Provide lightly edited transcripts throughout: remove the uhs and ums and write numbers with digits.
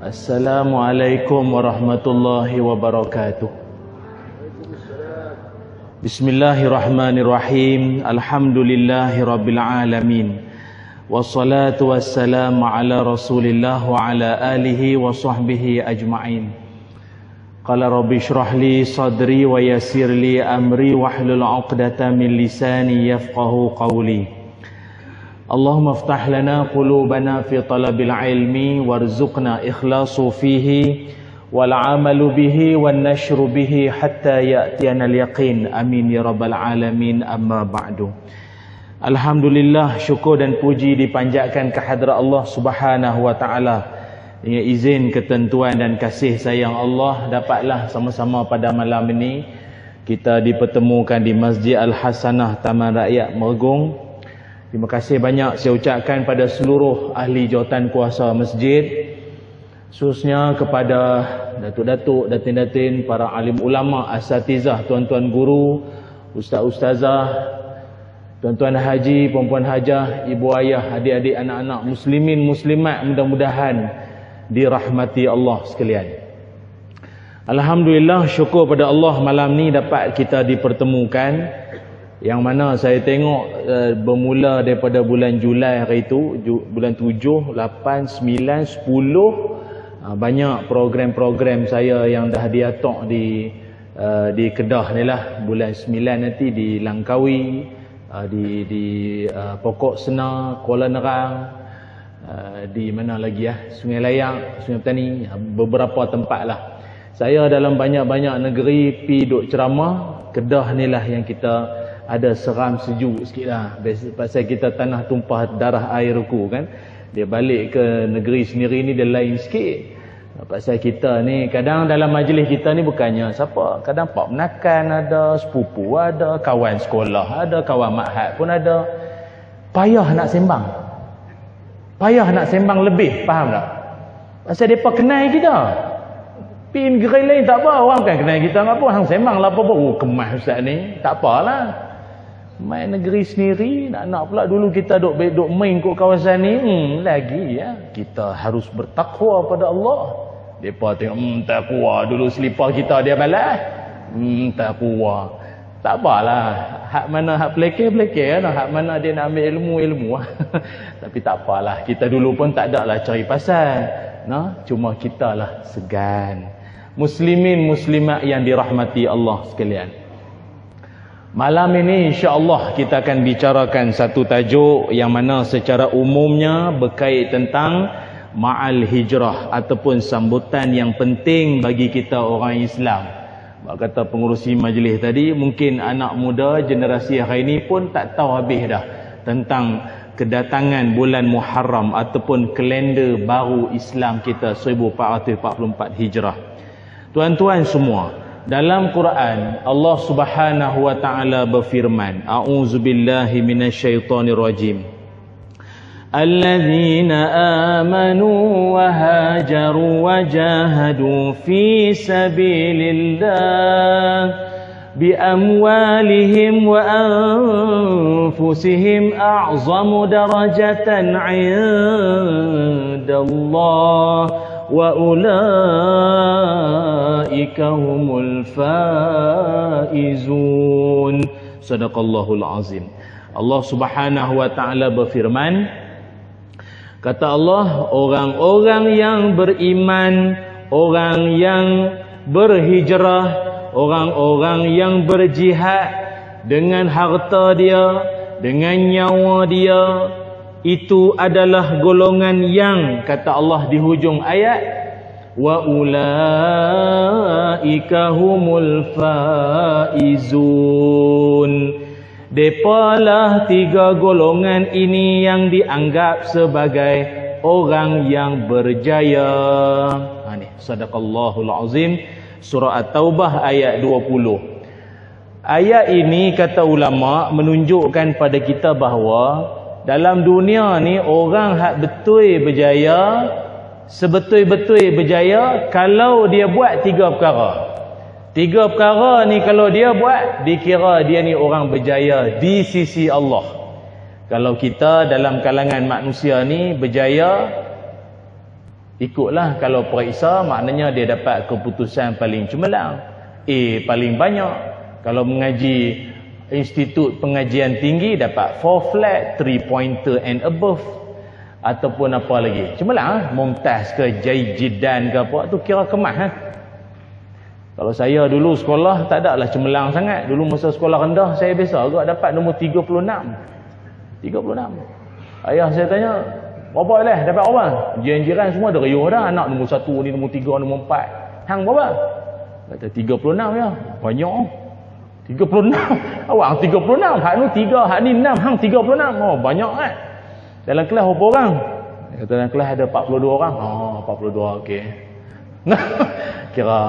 Assalamualaikum warahmatullahi wabarakatuh. Bismillahirrahmanirrahim. Alhamdulillahi rabbil alamin. Wassalatu wassalamu ala rasulillah wa ala alihi wa sahbihi ajma'in. Qala rabbi shrah li sadri wa yassir li amri wahlul 'uqdatam min lisani yafqahu qawli. Allahumma iftah lana qulubana fi talabil ilmi warzuqna ikhlasu fihi wal amalu bihi wan nashru bihi hatta ya'tiyana al yaqin. Amin ya rabbal alamin. Amma ba'du. Alhamdulillah, syukur dan puji dipanjatkan kehadrat Allah Subhanahu wa taala. Dengan izin, ketentuan dan kasih sayang Allah, dapatlah sama-sama pada malam ini kita dipertemukan di Masjid Al-Hasanah Taman Rakyat Mergong. Terima kasih banyak saya ucapkan pada seluruh ahli jawatan kuasa masjid, khususnya kepada datuk-datuk, datin-datin, para alim ulama, asatizah, tuan-tuan guru, ustaz-ustazah, tuan-tuan haji, puan-puan hajah, ibu ayah, adik-adik, anak-anak muslimin, muslimat, mudah-mudahan dirahmati Allah sekalian. Alhamdulillah, syukur pada Allah malam ni dapat kita dipertemukan. Yang mana saya tengok bermula daripada bulan Julai hari itu, bulan 7, 8, 9, 10, banyak program-program saya yang dah diatok di Kedah ni lah. Bulan 9 nanti di Langkawi, di Pokok Sena, Kuala Nerang, di mana lagi Sungai Layak, Sungai Petani, beberapa tempat lah. Saya dalam banyak-banyak negeri pi duk ceramah. Kedah ni lah yang kita ada seram sejuk sikit lah. Pasal kita tanah tumpah darah air ruku kan. Dia balik ke negeri sendiri ni dia lain sikit. Pasal kita ni kadang dalam majlis kita ni bukannya siapa. Kadang pak menakan ada, sepupu ada, kawan sekolah ada, kawan mahat pun ada. Payah nak sembang. Payah nak sembang lebih, faham tak? Pasal mereka kenal kita. Pin gerai lain tak apa, orang kan kenal kita apa, hang sembang lah apa-apa. Oh kemas ustaz ni, tak apalah. Main negeri sendiri, nak pula dulu kita duk main kat kawasan ni. Lagi kita harus bertakwa pada Allah. Depa tengok takwa dulu selipar kita dia balas. Takwa. Tak apalah, hak mana hak pelekeh-pelekeh kan, hak mana dia nak ambil ilmu. Tapi tak apalah, kita dulu pun tak ada lah cari pasal. Cuma kita lah segan. Muslimin muslimat yang dirahmati Allah sekalian. Malam ini insya-Allah kita akan bicarakan satu tajuk yang mana secara umumnya berkait tentang ma'al hijrah ataupun sambutan yang penting bagi kita orang Islam. Kata pengurusi majlis tadi, mungkin anak muda generasi hari ini pun tak tahu habis dah tentang kedatangan bulan Muharram ataupun kalender baru Islam kita 1444 Hijrah. Tuan-tuan semua, dalam Quran Allah Subhanahu wa taala berfirman, a'udzubillahi minasyaitonir rajim. Alladzina amanu wa hajaru wa jahadu fi sabilillah bi amwalihim wa anfusihim a'zamu darajatan 'indallah wa ulaika humul faizun. Sadaqallahul azim. Allah Subhanahu wa taala berfirman, kata Allah, orang-orang yang beriman, orang yang berhijrah, orang-orang yang berjihad dengan harta dia, dengan nyawa dia, itu adalah golongan yang, kata Allah di hujung ayat, wa ulaika humul faizun. Depalah tiga golongan ini yang dianggap sebagai orang yang berjaya. Ni sadaqallahul azim, surah At-Taubah ayat 20. Ayat ini kata ulama menunjukkan pada kita bahawa dalam dunia ni orang hak betul berjaya, sebetul-betul berjaya kalau dia buat tiga perkara. Tiga perkara ni kalau dia buat, dikira dia ni orang berjaya di sisi Allah. Kalau kita dalam kalangan manusia ni berjaya, Ikutlah, kalau periksa maknanya dia dapat keputusan paling cemerlang, A paling banyak. Kalau mengaji institut pengajian tinggi dapat 4 flat, 3 pointer and above, ataupun apa lagi cemerlang, mumtaz ke jayyidan ke apa tu kira kemas ha? Kalau saya dulu sekolah tak ada lah cemerlang sangat. Dulu masa sekolah rendah saya biasa agak dapat nombor 36. Ayah saya tanya, berapa lah dapat orang? Jiran-jiran semua dah riuh dah, anak nombor 1 ni, nombor 3, nombor 4. Hang berapa? Kata 36 ya. Banyak 36. Awak 36, hak ni 3, hak ni 6, hang 36. Oh banyak kan. Dalam kelas berapa orang? Kata dalam kelas ada 42 orang. Oh 42 okey. Kira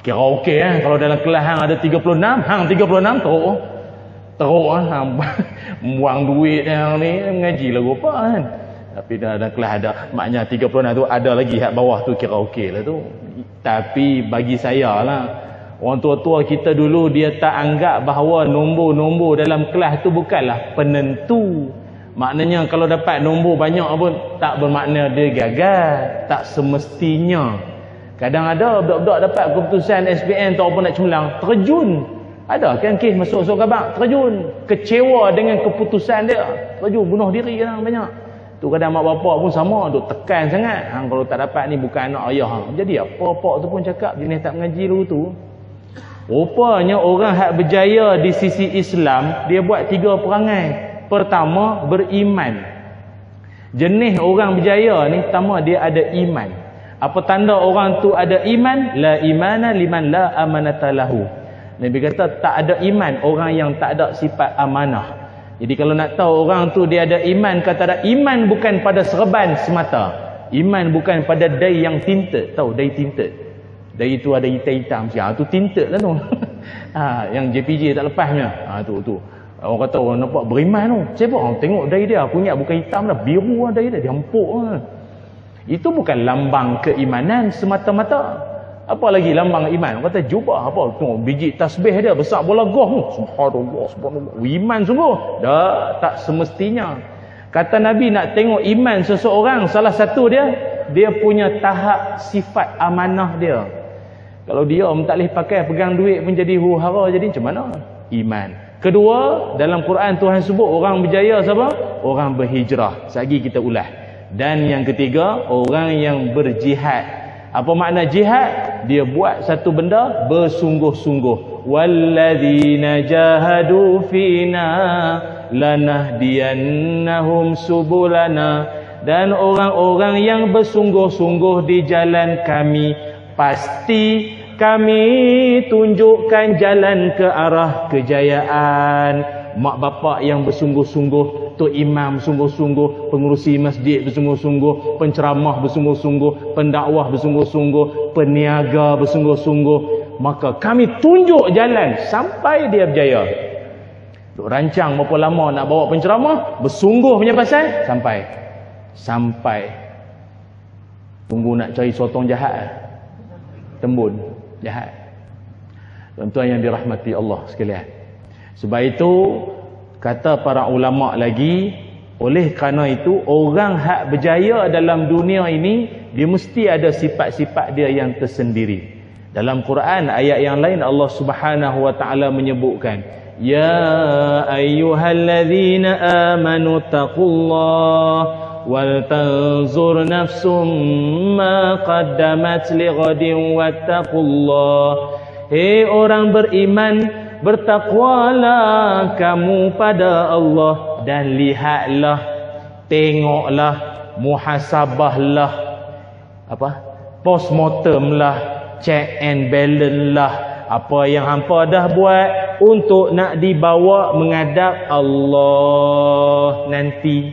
okey kan. Kalau dalam kelas hang ada 36, hang 36 teruk hang buang duit yang ni mengaji lagu apa kan. Tapi dalam kelas ada maknya 36 tu ada lagi hak bawah tu kira okey lah tu. Tapi bagi saya lah, orang tua-tua kita dulu dia tak anggap bahawa nombor-nombor dalam kelas tu bukanlah penentu. Maknanya kalau dapat nombor banyak pun tak bermakna dia gagal, tak semestinya. Kadang ada budak-budak dapat keputusan SPM tak apa nak cemerlang, terjun. Ada kan kes masuk khabar, terjun, kecewa dengan keputusan dia, terjun bunuh diri kadang banyak. Tu kadang mak bapak pun sama, duk tekan sangat. Hang kalau tak dapat ni bukan anak ayah hang. Jadi apa-apa tu pun cakap jenis tak mengaji dulu tu. Rupanya orang hak berjaya di sisi Islam, dia buat 3 perangai. Pertama, beriman. Jenis orang berjaya ni, pertama dia ada iman. Apa tanda orang tu ada iman? La imana liman la amanata lahu. Nabi kata tak ada iman orang yang tak ada sifat amanah. Jadi kalau nak tahu orang tu dia ada iman, kata ada iman bukan pada serban semata. Iman bukan pada dai yang tinted. Tahu dai tinted? Dai itu ada hitam-hitam. Tu tinted lah tu. Yang JPJ tak lepasnya. Tu. Orang kata orang nampak beriman tu. Siapa orang tengok dai dia, aku ingat bukan hitam dah, biru lah dai dia, dia empuk lah. Itu bukan lambang keimanan semata-mata. Apa lagi lambang iman? Orang kata jubah apa? Tengok biji tasbih dia besar bola golf. Subhanallah. Iman sungguh. Tak semestinya. Kata Nabi nak tengok iman seseorang, salah satu dia punya tahap sifat amanah dia. Kalau dia tak boleh pakai pegang duit pun jadi huru-hara, jadi macam mana? Iman. Kedua, dalam Quran Tuhan sebut orang berjaya siapa? Orang berhijrah. Sagi kita ulas. Dan yang ketiga, orang yang berjihad. Apa makna jihad? Dia buat satu benda bersungguh-sungguh. Walladzina jahadu fina lanahdiyannahum subulana. Dan orang-orang yang bersungguh-sungguh di jalan kami, pasti kami tunjukkan jalan ke arah kejayaan. Mak bapak yang bersungguh-sungguh, tok imam bersungguh-sungguh, pengurusi masjid bersungguh-sungguh, penceramah bersungguh-sungguh, pendakwah bersungguh-sungguh, peniaga bersungguh-sungguh, maka kami tunjuk jalan sampai dia berjaya. Duk rancang berapa lama nak bawa penceramah, bersungguh punya pasal sampai tunggu nak cari sotong jahat, tembun jahat. Tuan-tuan yang dirahmati Allah sekalian, sebab itu kata para ulama lagi, oleh kerana itu orang hak berjaya dalam dunia ini dia mesti ada sifat-sifat dia yang tersendiri. Dalam Quran ayat yang lain Allah Subhanahu wa taala menyebutkan, ya ayyuhallazina amanu taqullaha wal tanzur nafsum ma qaddamat lighadin wattaqullaha. Hei orang beriman, bertakwalah kamu pada Allah dan lihatlah, tengoklah, muhasabahlah, postmortem lah, check and balance lah, apa yang hampa dah buat untuk nak dibawa menghadap Allah nanti.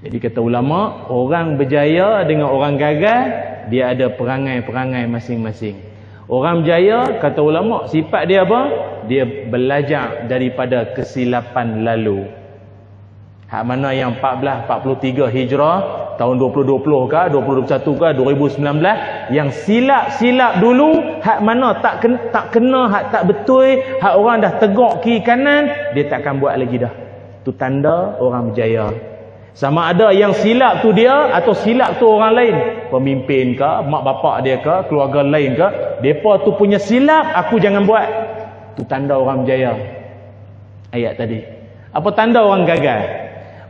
Jadi kata ulama, orang berjaya dengan orang gagal, dia ada perangai-perangai masing-masing. Orang berjaya, kata ulama, sifat dia apa? Dia belajar daripada kesilapan lalu. Hak mana yang 1443 Hijrah, tahun 2020 ke, 2021 ke, 2019, yang silap-silap dulu, hak mana tak kena, hak tak betul, hak orang dah tegak kiri kanan, dia takkan buat lagi dah. Itu tanda orang berjaya. Sama ada yang silap tu dia atau silap tu orang lain. Pemimpin ke, mak bapak dia ke, keluarga lain ke. Mereka tu punya silap, aku jangan buat. Tu tanda orang berjaya. Ayat tadi. Apa tanda orang gagal?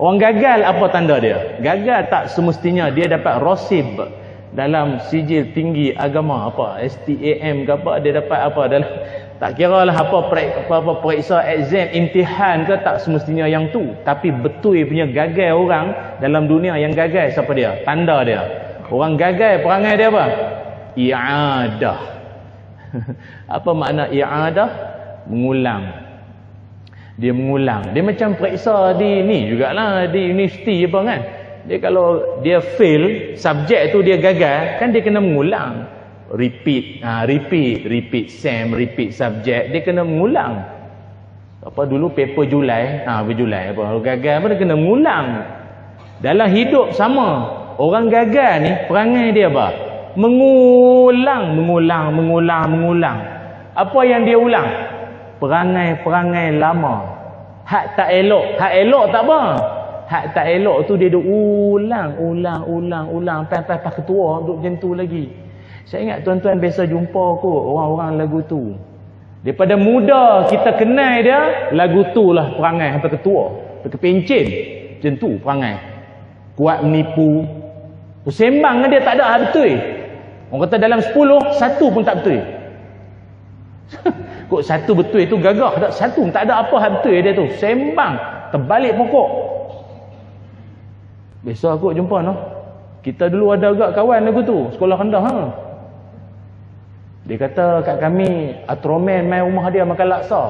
Orang gagal apa tanda dia? Gagal tak semestinya dia dapat rasib dalam sijil tinggi agama apa STAM ke apa, dia dapat apa dalam, tak kira lah apa periksa exam imtihan ke, tak semestinya yang tu. Tapi betul punya gagal orang dalam dunia, yang gagal siapa dia? Tanda dia. Orang gagal perangai dia apa? I'adah. Apa makna i'adah? Mengulang. Dia mengulang. Dia macam periksa di ni jugalah, di universiti apa kan. Dia kalau dia fail subjek tu, dia gagal, kan dia kena mengulang. Repeat SEM, repeat subjek, dia kena mengulang. Apa dulu paper Julai, berjulai apa, kalau gagal apa dia kena mengulang. Dalam hidup sama. Orang gagal ni perangai dia apa? Mengulang. Apa yang dia ulang? Perangai-perangai lama. Hak tak elok tak apa. Hak tak elok tu dia duk ulang sampai ketua duk macam tu lagi. Saya ingat tuan-tuan biasa jumpa kot orang-orang lagu tu. Daripada muda kita kenal dia, lagu tu lah perangai sampai ketua, sampai kepencin. Macam tu perangai. Kuat menipu. Sembang dia tak ada hak betul. Orang kata dalam 10, satu pun tak betul. Kok satu betul itu gagah, tak satu tak ada apa hak betul dia tu. Sembang terbalik pokok. Biasa aku jumpa noh. Kita dulu ada agak kawan lagu tu, sekolah rendah Dia kata kat kami, Atroman main rumah dia makan laksa.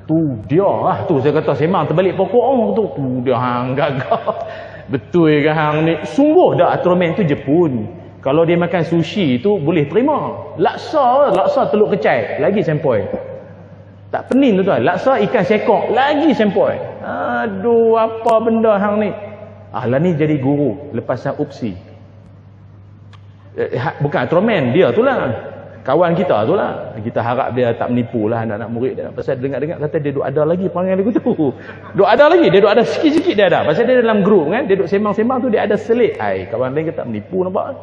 Tu dia lah tu, saya kata sembang terbalik pokok tu. Tu dia hang gagah. Betul ke hang ni? Sungguh dah Atroman tu Jepun. Kalau dia makan sushi tu boleh terima. Laksa telur kecai, lagi sempoi. Tak pening tu tuan. Laksa ikan sekok, lagi sempoi. Aduh, apa benda hang ni? Lah ni jadi guru lepasan UPSI. Bukan Atroman, dia tu lah. Kawan kita tu lah. Kita harap dia tak menipu lah anak-anak murid dia. Pasal dengar-dengar kata dia duk ada lagi perangai lagu tu. Duk ada lagi, dia duk ada sikit-sikit dia ada. Pasal dia dalam grup kan, dia duk sembang-sembang tu dia ada selit. Kawan lain kata menipu nampak.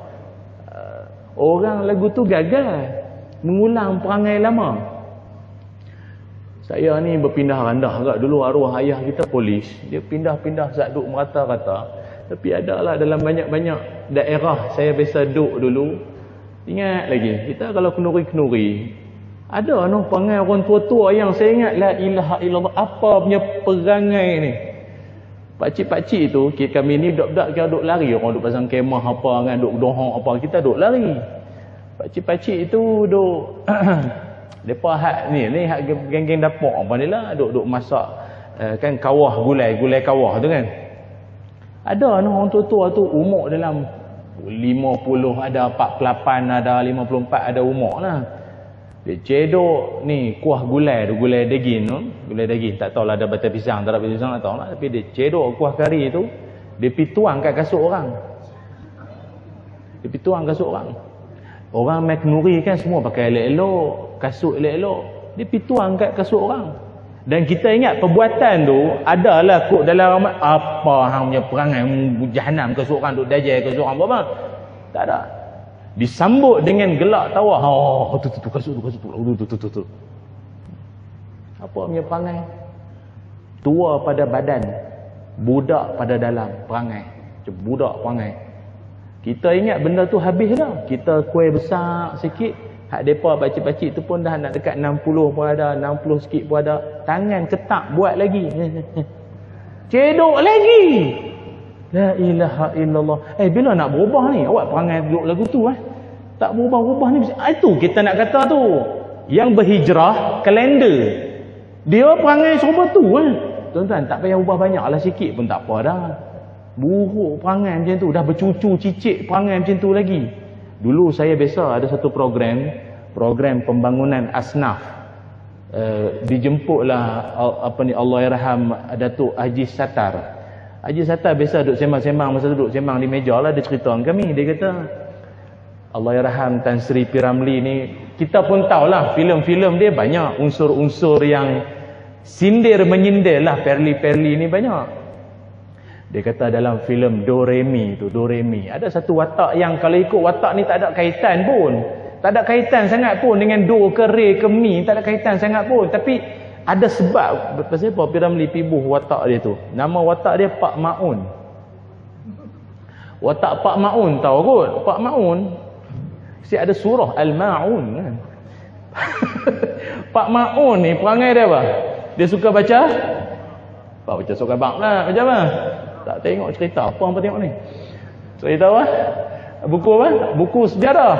Orang lagu tu gagal mengulang perangai lama. Saya ni berpindah randah agak dulu, arwah ayah kita polis. Dia pindah-pindah zat duk merata-rata. Tapi ada lah dalam banyak-banyak daerah saya biasa duk dulu. Ingat lagi, kita kalau kenuri-kenuri, ada perangai orang tua-tua yang saya ingat, la ilaha illallah, apa punya perangai ni. Pakcik-pakcik tu, kami ni budak-budak kira duk lari, orang duk pasang kemah apa kan, duk dohong apa, kita duk lari. Pakcik-pakcik itu duk depa hak ni hak geng-geng dapur apa ni lah, duk masak kan kawah gulai kawah tu kan. Ada orang tua-tua tu umur dalam 50, ada 48, ada 54, ada umur lah. Dia cedok ni kuah gulai tu, gulai daging tu, gulai daging, tak tahulah ada batang pisang, tak ada batang pisang tak tahu lah, tapi dia cedok kuah kari tu, dia pergi tuang kat kasut orang. Orang main kenuri kan semua pakai elok-elok, kasut elok-elok, dia pergi tuang kat kasut orang. Dan kita ingat perbuatan tu adalah kod dalam apa hang punya perangai jahanam kasut orang, duk dajal kasut orang apa? Tak ada. Disambut dengan gelak tawa. Tu kasut tu. Apa punya perangai? Tua pada badan, budak pada dalam perangai. Budak perangai. Kita ingat benda tu habis dah. Kita kuih besar sikit, hak depa pakcik-pakcik tu pun dah nak dekat 60 pun ada, 60 sikit pun ada. Tangan ketak buat lagi. Cedok lagi. La ilaha illallah. Bila nak berubah ni? Awak perangai duduk lagu tu tak berubah-ubah ni. Itu kita nak kata tu. Yang berhijrah kalender. Dia perangai serupa tu Tuan-tuan tak payah ubah banyak lah, sikit pun tak apa dah. Buruk perangai macam tu, dah bercucu cicit perangai macam tu lagi. Dulu saya biasa ada satu program pembangunan asnaf. Dijemputlah Allahyarham Datuk Haji Sattar. Haji Sattar biasa duduk sembang-sembang, masa duduk sembang di meja lah, dia cerita dengan kami. Dia kata, Allahyarham Tan Sri P. Ramlee ni, kita pun tahulah filem-filem dia banyak unsur-unsur yang sindir menyindir lah, perli-perli ni banyak. Dia kata dalam filem Doremi tu, Doremi, ada satu watak yang kalau ikut watak ni tak ada kaitan pun. Tak ada kaitan sangat pun dengan do ke re ke mi, tak ada kaitan sangat pun. Tapi ada sebab. Pasal apa Piramli pibuh watak dia tu? Nama watak dia Pak Maun. Watak Pak Maun tahu kot? Pak Maun mesti ada surah Al-Maun kan. Pak Maun ni perangai dia apa? Dia suka baca? Pak baca surah Baq lah. Macam mana? Tak tengok cerita. Apa hangpa tengok ni? Cerita apa? Buku apa? Buku sejarah.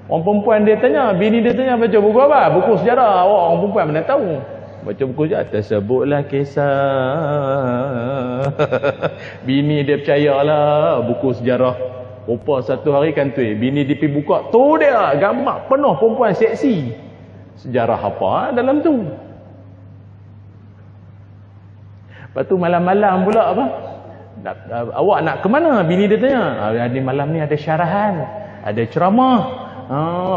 Orang perempuan dia tanya, bini dia tanya baca buku apa? Buku sejarah. Orang perempuan mana tahu? Baca buku sejarah. Tersebutlah kisah. Bini dia percayalah buku sejarah. Rupa satu hari kan tu bini dia pergi buka. Tu dia gambar penuh perempuan seksi. Sejarah apa dalam tu? Lepas tu malam-malam pula apa? Awak nak ke mana? Bini dia tanya. Di malam ni ada syarahan, ada ceramah.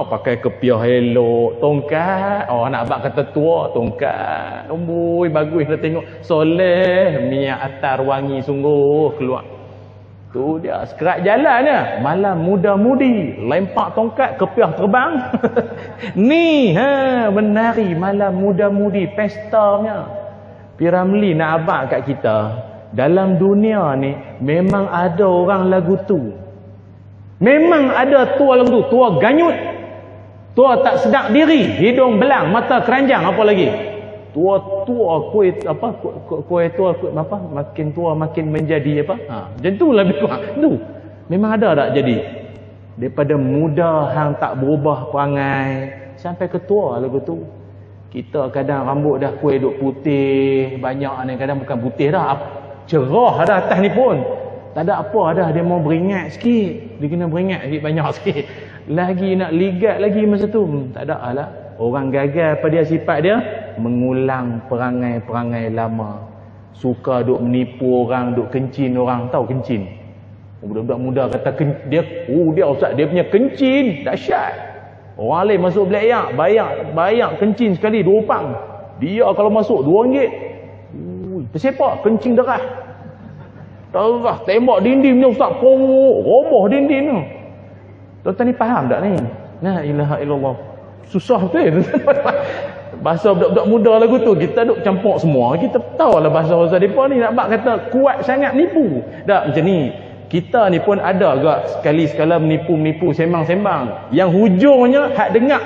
Pakai kepiah elok, tongkat. Nak abang kata tua, tongkat. Amboi bagus dah tengok. Soleh, minyak atar wangi sungguh keluar. Tu dia sekerat jalan dia. Malam muda-mudi, lempak tongkat, kepiah terbang. Ni menari malam muda-mudi, pestanya. Piramli nak abang kat kita, dalam dunia ni memang ada orang lagu tu. Memang ada tua lagu tu, tua ganyut, tua tak sedar diri, hidung belang, mata keranjang, apa lagi? Tua-tua kuih apa? Kuih tua kuih apa? Makin tua makin menjadi apa? Macam tu lebih kurang. Tu. Memang ada tak jadi? Daripada muda hang tak berubah perangai sampai ke tua lagu tu. Kita kadang rambut dah kuih duk putih, banyak ni kadang bukan putih dah, cerah dah atas ni pun. Tak ada apa dah, dia mau beringat sikit. Dia kena beringat sikit, banyak sikit. Lagi nak ligat lagi masa tu. Tak ada lah. Orang gagal pada sifat dia mengulang perangai-perangai lama. Suka duk menipu orang, duk kencin orang. Tahu kencin? Budak-budak muda kata dia ustaz, dia punya kencin dahsyat. Orang lain masuk belayak, bayar kencin sekali 2 pang. Dia kalau masuk RM2. Tersepak kencing darah. Terah tembak dinding ni ustaz, roboh dinding tu. Tuan-tuan ni faham tak ni? La ilaha illallah. Susah betul. Bahasa budak-budak muda lagu tu kita duk campur semua. Kita tahu lah bahasa bahasa depa ni nak kata kuat sangat nipu. Tak macam ni. Kita ni pun ada agak sekali-sekala menipu-menipu sembang-sembang. Yang hujungnya hak dengar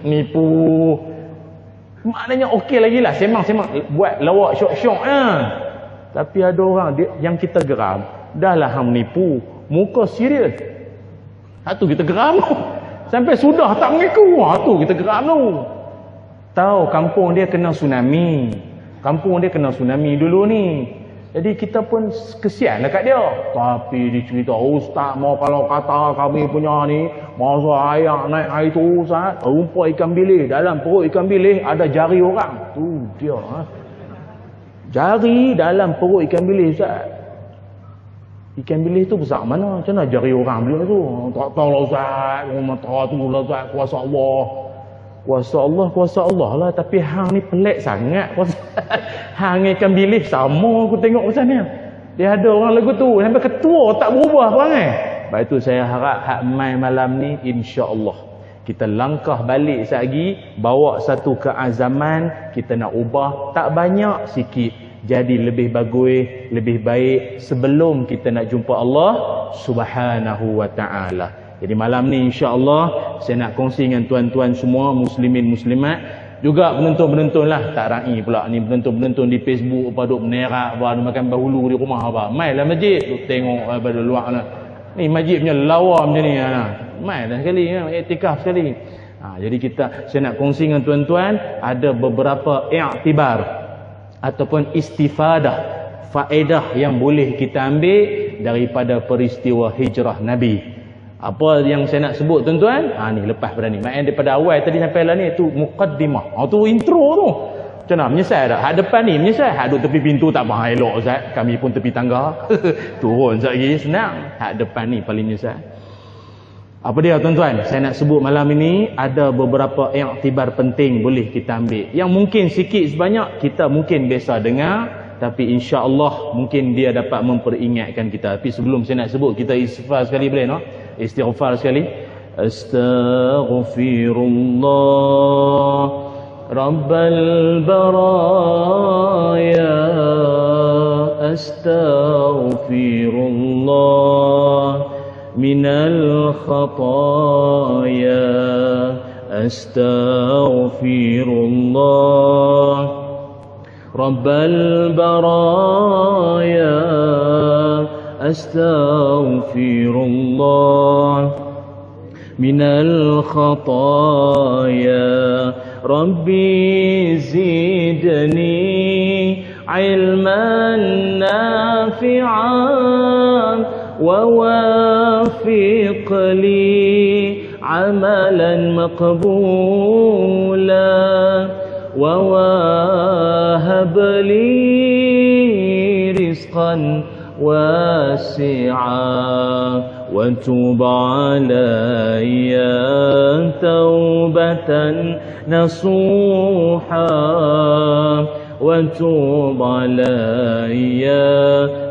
nipu. Maknanya okey lagi lah sembang-sembang buat lawak syok-syok Tapi ada orang yang kita geram, dah lah hang menipu, muka serius. Tu kita geram tu. Sampai sudah tak mengaku. Tu kita geram tu. Tahu kampung dia kena tsunami. Kampung dia kena tsunami dulu ni. Jadi kita pun kesian dekat dia. Tapi dia cerita, ustaz mau kalau kata kami punya ni, masa ayak naik air tu ustaz, rumput ikan bilis, dalam perut ikan bilis ada jari orang. Tu dia. Jari dalam perut ikan bilis ustaz. Ikan bilis tu besar mana? Macam mana jari orang beli tu? Tak tahu lah ustaz. Mata tu lah ustaz. Kuasa Allah. Kuasa Allah lah. Tapi hang ni pelik sangat. Hang ikan bilis sama aku tengok macam ni. Dia ada orang lagu tu. Sampai ketua tak berubah perangai. Sebab itu saya harap hak mai malam ni insya-Allah kita langkah balik lagi, bawa satu keazaman, kita nak ubah tak banyak, sikit, jadi lebih bagus, lebih baik sebelum kita nak jumpa Allah Subhanahu wa taala. Jadi malam ni insya-Allah saya nak kongsi dengan tuan-tuan semua muslimin muslimat, juga penonton-penonton lah, tak rai pula ni penonton-penonton di Facebook apa duk menerak apa makan bahulu di rumah apa. Mailah masjid duk tengok pada luar lah. Ni masjid punya lawa macam ni mai dah sekali iktikaf sekali. Jadi saya nak kongsi dengan tuan-tuan ada beberapa i'tibar ataupun istifadah, faedah yang boleh kita ambil daripada peristiwa hijrah Nabi. Apa yang saya nak sebut tuan-tuan? Ni lepas pada ni. Maknanya daripada awal tadi sampai lah ni tu muqaddimah. Tu intro tu. Macam mana? Menyesal tak? Hak depan ni menyesal. Hak duduk tepi pintu tak apa elok Ustaz. Kami pun tepi tangga. Turun sekejap lagi senang. Hak depan ni paling menyesal. Apa dia tuan-tuan? Saya nak sebut malam ini ada beberapa i'tibar penting boleh kita ambil. Yang mungkin sikit sebanyak kita mungkin biasa dengar tapi insya-Allah mungkin dia dapat memperingatkan kita. Tapi sebelum saya nak sebut, kita istighfar sekali boleh no? Istighfar sekali. Astaghfirullah Rabbal baraya, astaghfirullah minal khataya, astaghfirullah Rabbal baraya, astaghfirullah minal khataya, Rabbi zidni ilman nafi'an wa wafiq li amalan maqbulan wa wahab li rizqan wasi'an wa tub alayya taubatan nasuha wa tub alayya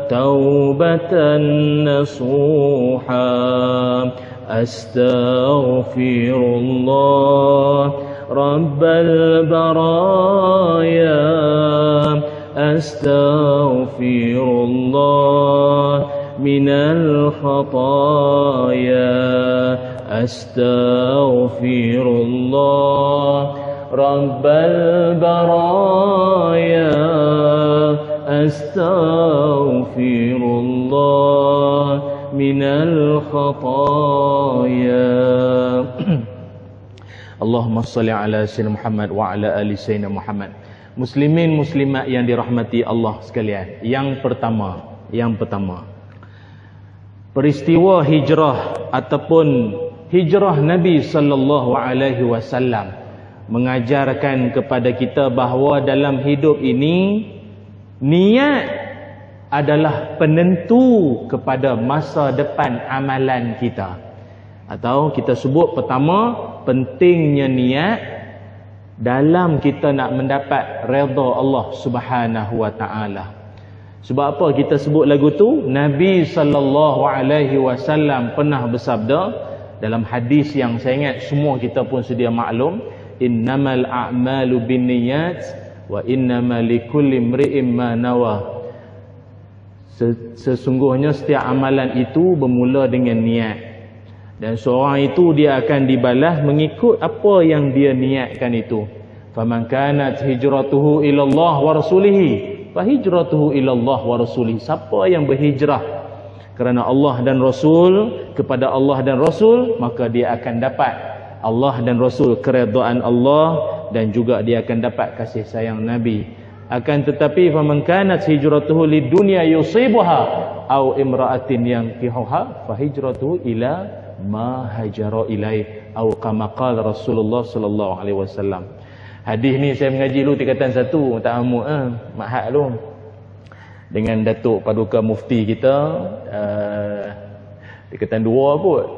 taubatan nasuha astaghfirullah rabbal baraya, astaghfirullah minal khataya, astaghfirullah rabbal baraya, astaghfirullah minal khataya. Allahumma salli ala sayyidina Muhammad wa ala ali sayyidina Muhammad. Muslimin muslimat yang dirahmati Allah sekalian, yang pertama peristiwa hijrah ataupun hijrah Nabi sallallahu alaihi wasallam mengajarkan kepada kita bahawa dalam hidup ini niat adalah penentu kepada masa depan amalan kita. Atau kita sebut pertama, pentingnya niat dalam kita nak mendapat redha Allah Subhanahu wa taala. Sebab apa kita sebut lagu tu? Nabi sallallahu alaihi wasallam pernah bersabda dalam hadis yang saya ingat semua kita pun sedia maklum, innamal a'malu binniyat wa innamal likulli imri'in ma nawa. Sesungguhnya setiap amalan itu bermula dengan niat, dan seorang itu dia akan dibalas mengikut apa yang dia niatkan itu. Faman kanat hijratuhu ila Allah wa rasulihi fa hijratuhu ila Allah wa rasulihi. Siapa yang berhijrah kerana Allah dan Rasul, kepada Allah dan Rasul, maka dia akan dapat Allah dan Rasul, keredaan Allah, dan juga dia akan dapat kasih sayang Nabi. Akan tetapi faman kanat hijratuhu lidunya yusibuha au imra'atin yankihuha fa hijratuhu ila ma hajara ilai au kama qala Rasulullah sallallahu alaihi wasallam. Hadis ni saya mengaji dulu tingkatan 1 ta'ammuk mahad lu dengan Datuk Paduka Mufti kita tingkatan 2 pun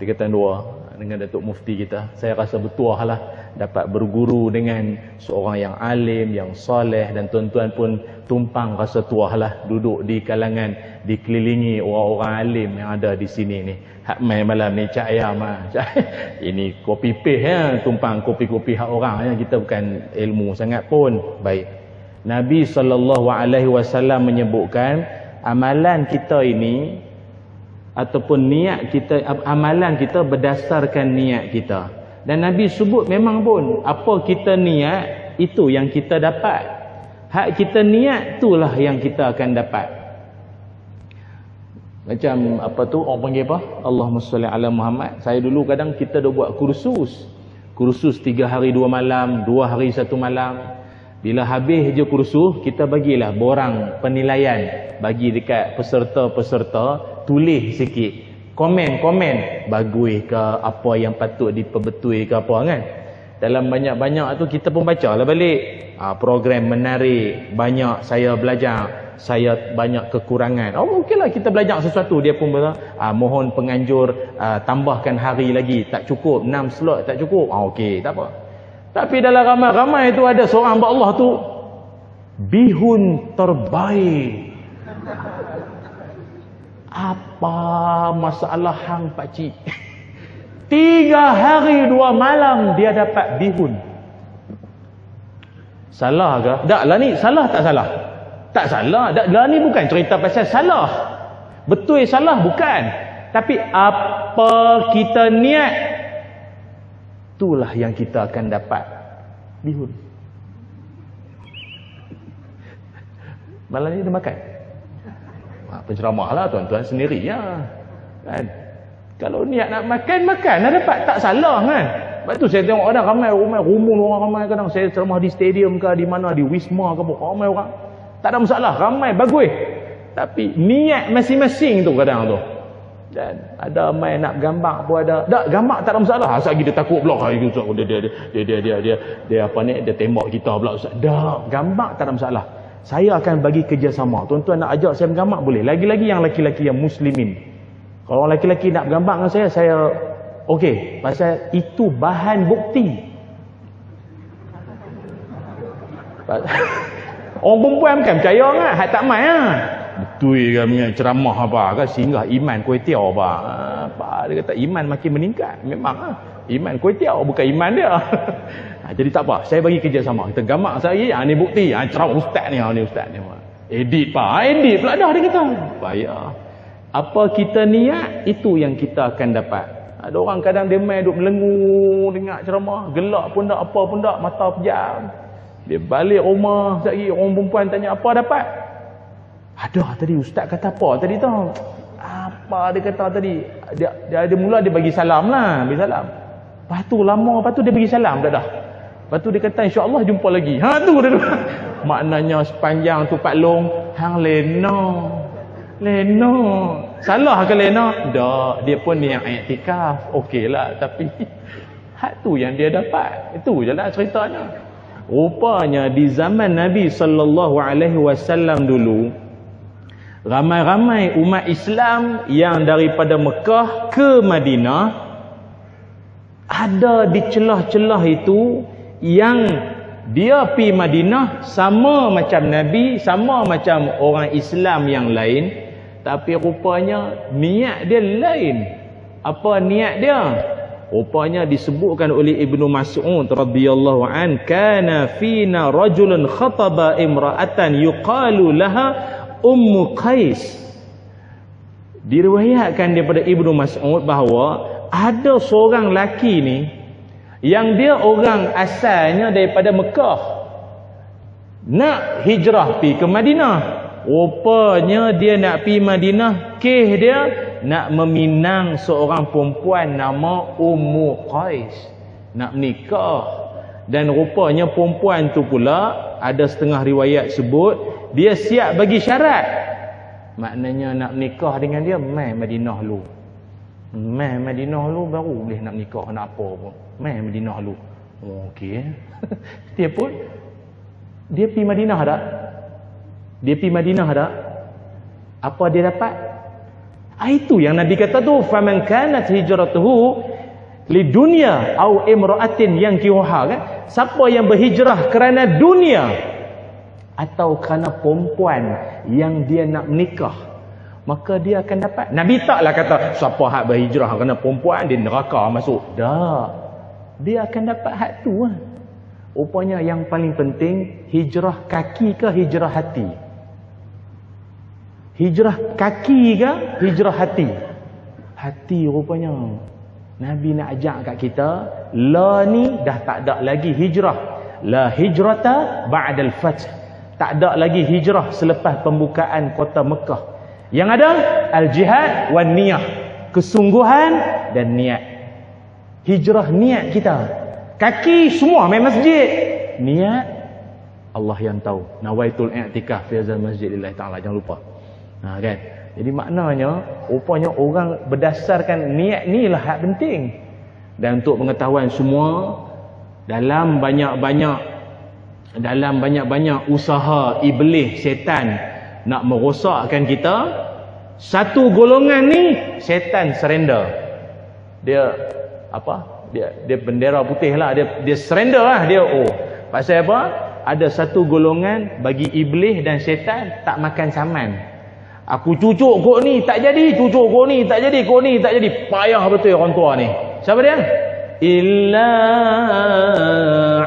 tingkatan 2 dengan Datuk Mufti kita. Saya rasa bertuah lah dapat berguru dengan seorang yang alim, yang soleh, dan tuan-tuan pun tumpang rasa tuah lah duduk di kalangan, dikelilingi orang-orang alim yang ada di sini ni. Hak main malam ni cak ayam ini kopi peh ya, tumpang kopi-kopi hak orang ya. Kita bukan ilmu sangat pun. Baik. Nabi SAW menyebutkan amalan kita ini ataupun niat kita, amalan kita berdasarkan niat kita. Dan Nabi sebut memang pun apa kita niat itu yang kita dapat. Hak kita niat itulah yang kita akan dapat. Macam apa tu orang panggil apa? Allahumma salli ala Muhammad. Saya dulu kadang kita dah buat kursus. Kursus 3 hari 2 malam, 2 hari 1 malam. Bila habis je kursus, kita bagilah borang penilaian. Bagi dekat peserta-peserta, tulis sikit. Komen-komen bagus ke, apa yang patut diperbetui ke apa kan. Dalam banyak-banyak tu kita pun baca lah balik. Program menarik, banyak saya belajar, saya banyak kekurangan. Mungkinlah kita belajar sesuatu. Dia pun mohon penganjur tambahkan hari lagi, tak cukup 6 slot tak cukup. Okey, tak apa. Tapi dalam ramai-ramai tu ada seorang hamba Allah tu bihun terbaik. Apa masalah hang pakcik? 3 hari 2 malam dia dapat bihun. Salah ke? Tak lah ni, salah tak salah? Tak salah. Tak lah ni bukan cerita pasal salah. Betul salah bukan. Tapi apa kita niat, itulah yang kita akan dapat bihun. Malam ni dia makan. Penceramah lah tuan-tuan sendiri ya. Kan? Kalau niat nak makan, makan lah dapat. Tak salah kan. Sebab tu saya tengok orang ramai rumun orang ramai kadang saya ceramah di stadium ke di mana, di Wisma ke apa, ramai orang. Tak ada masalah, ramai bagus. Tapi niat masing-masing tu kadang tu. Dan ada main nak gambar pun ada. Tak gambar tak ada masalah. Asal dia takut pula dia apa ni, dia tembak kita pula ustaz. Tak, gambar tak ada masalah. Saya akan bagi kerjasama. Tuan-tuan nak ajak saya bergambar boleh. Lagi-lagi yang laki-laki yang muslimin. Kalau orang laki-laki nak bergambar dengan saya okey. Pasal itu bahan bukti. Orang perempuan bukan percaya kan? Hak tak main lah. Betul ke punya ceramah apa kan? Singgah iman kuitiau apa. Apa dia kata iman makin meningkat. Memang lah. Iman kuitiau bukan iman dia. Jadi tak apa, saya bagi kerjasama. Kita gamak saya, ni bukti. Ceramah ustaz ni, ustaz ni. Edit pak, edit pula dah dia kata. Payah. Apa kita niat, itu yang kita akan dapat. Ada orang kadang dia main duk melengur dengar ceramah, gelak pun tak, apa pun tak, mata pejam. Dia balik rumah, sekali orang perempuan tanya apa dapat? Ada tadi ustaz kata apa tadi tu? Apa dia kata tadi? Dia mula dia bagi salam lah, bagi salam. Lepas tu lama, lepas tu dia bagi salam dah. Lepas tu dia kata insya-Allah jumpa lagi. Tu dia. Maknanya sepanjang tu Pak Long hang leno. Salah ke leno? Tak, dia pun yang iktikaf. Okeylah, tapi hak tu yang dia dapat. Itu jelah ceritanya. Rupanya di zaman Nabi sallallahu alaihi wasallam dulu, ramai-ramai umat Islam yang daripada Mekah ke Madinah, ada di celah-celah itu yang dia pi Madinah sama macam Nabi, sama macam orang Islam yang lain, tapi rupanya niat dia lain. Apa niat dia? Rupanya disebutkan oleh Ibnu Mas'ud radhiyallahu an, kana fina rajulun khataba imra'atan yuqalu laha Ummu Qais. Diriwayatkan daripada Ibnu Mas'ud bahawa ada seorang lelaki ni yang dia orang asalnya daripada Mekah, nak hijrah pi ke Madinah. Rupanya dia nak pi Madinah, kes dia nak meminang seorang perempuan nama Ummu Qais, nak nikah. Dan rupanya perempuan tu pula ada setengah riwayat sebut dia siap bagi syarat. Maknanya nak nikah dengan dia mai Madinah dulu. Mai Madinah dulu baru boleh nak nikah, nak apa pun. Mai Madinah dulu. Okey. Dia pun dia pergi Madinah tak? Dia pergi Madinah tak? Apa dia dapat? Itu yang Nabi kata tu, faman kanat hijratuhu lidunya au imra'atin yankihuha, kan? Siapa yang berhijrah kerana dunia atau kerana perempuan yang dia nak menikah, maka dia akan dapat. Nabi taklah kata siapa hak berhijrah kerana perempuan dia neraka masuk. Tak. Dia akan dapat hak tu lah. Rupanya yang paling penting hijrah kaki ke hijrah hati? Hijrah kaki ke hijrah hati? Hati rupanya. Nabi nak ajak kat kita, la ni dah tak ada lagi hijrah. La hijrata ba'dal fath. Tak ada lagi hijrah selepas pembukaan kota Mekah. Yang ada al-jihad wan niyah, kesungguhan dan niat. Hijrah niat kita. Kaki semua main masjid. Niat Allah yang tahu. Nawaitul i'tikaf fi hazal masjid lillahi ta'ala, jangan lupa. Kan? Jadi maknanya rupanya orang berdasarkan niat ni lah hak penting. Dan untuk pengetahuan semua, dalam banyak-banyak usaha iblis setan nak merosakkan kita, satu golongan ni setan surrender. Dia apa? Dia bendera putih lah, dia surrender lah dia. Pasal apa? ada satu golongan bagi iblis dan syaitan tak makan saman. Aku cucuk kok ni tak jadi, cucuk kok ni tak jadi, kok ni tak jadi. Payah betul orang tua ni. Siapa dia? Illa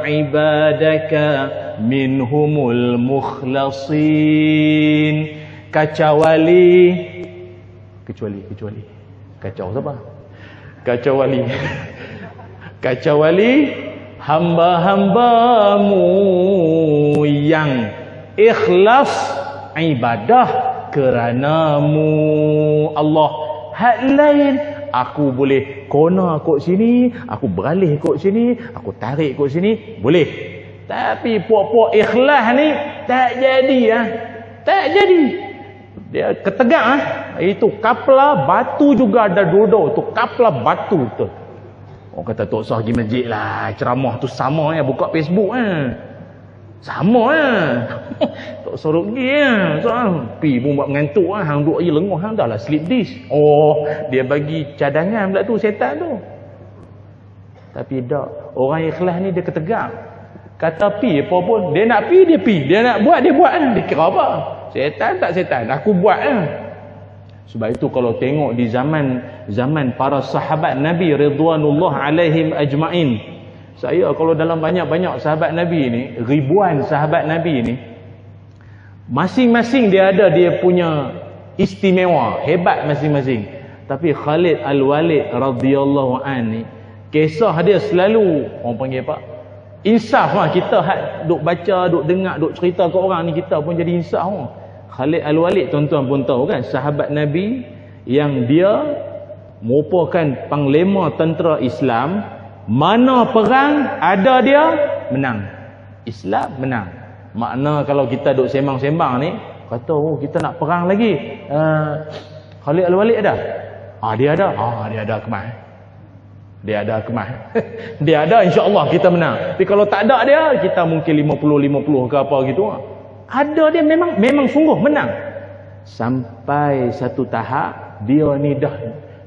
ibadaka minhumul mukhlasin. Kecuali kacau siapa? Kecuali hamba-hambamu yang ikhlas ibadah keranamu Allah. Hak lain aku boleh kona kot sini, aku beralih kot sini, aku tarik kot sini, boleh. Tapi puak-puak ikhlas ni tak jadi ah. Tak jadi. Dia ketegak ah. Itu kapla batu juga ada duduk tu, kapla batu tu. Orang kata tak usah pergi masjid lah, ceramah tu sama ya, buka Facebook sama tak usah rugi pi pun buat mengantuk hang duk aja lengah hang dah lah sleep disk. Oh, dia bagi cadangan pula tu setan tu. Tapi tak, orang ikhlas ni dia ketegak. Kata pi apa pun, dia nak pi dia pi, dia nak buat dia buat dia kira apa? Setan tak setan, aku buat Sebab itu kalau tengok di zaman para sahabat Nabi ridwanullah alaihim ajmain. Saya kalau dalam banyak-banyak sahabat Nabi ni, ribuan sahabat Nabi ni, masing-masing dia ada dia punya istimewa, hebat masing-masing. Tapi Khalid Al-Walid radhiyallahu an ni, kisah dia selalu orang panggil apa? Insaf lah. Kita duk baca, duk dengar, duk cerita ke orang ni, kita pun jadi insaf lah. Khalid Al-Walid tuan-tuan pun tahu kan, sahabat Nabi yang dia merupakan panglima tentera Islam. Mana perang ada dia menang, Islam menang. Makna kalau kita duk sembang-sembang ni kata kita nak perang lagi, Khalid Al-Walid ada? Dia ada. Dia ada kemas. Dia ada kemas. Dia ada, insya-Allah kita menang. Tapi kalau tak ada dia, kita mungkin 50-50 ke apa gitu. Ada dia memang sungguh menang. Sampai satu tahap dia ni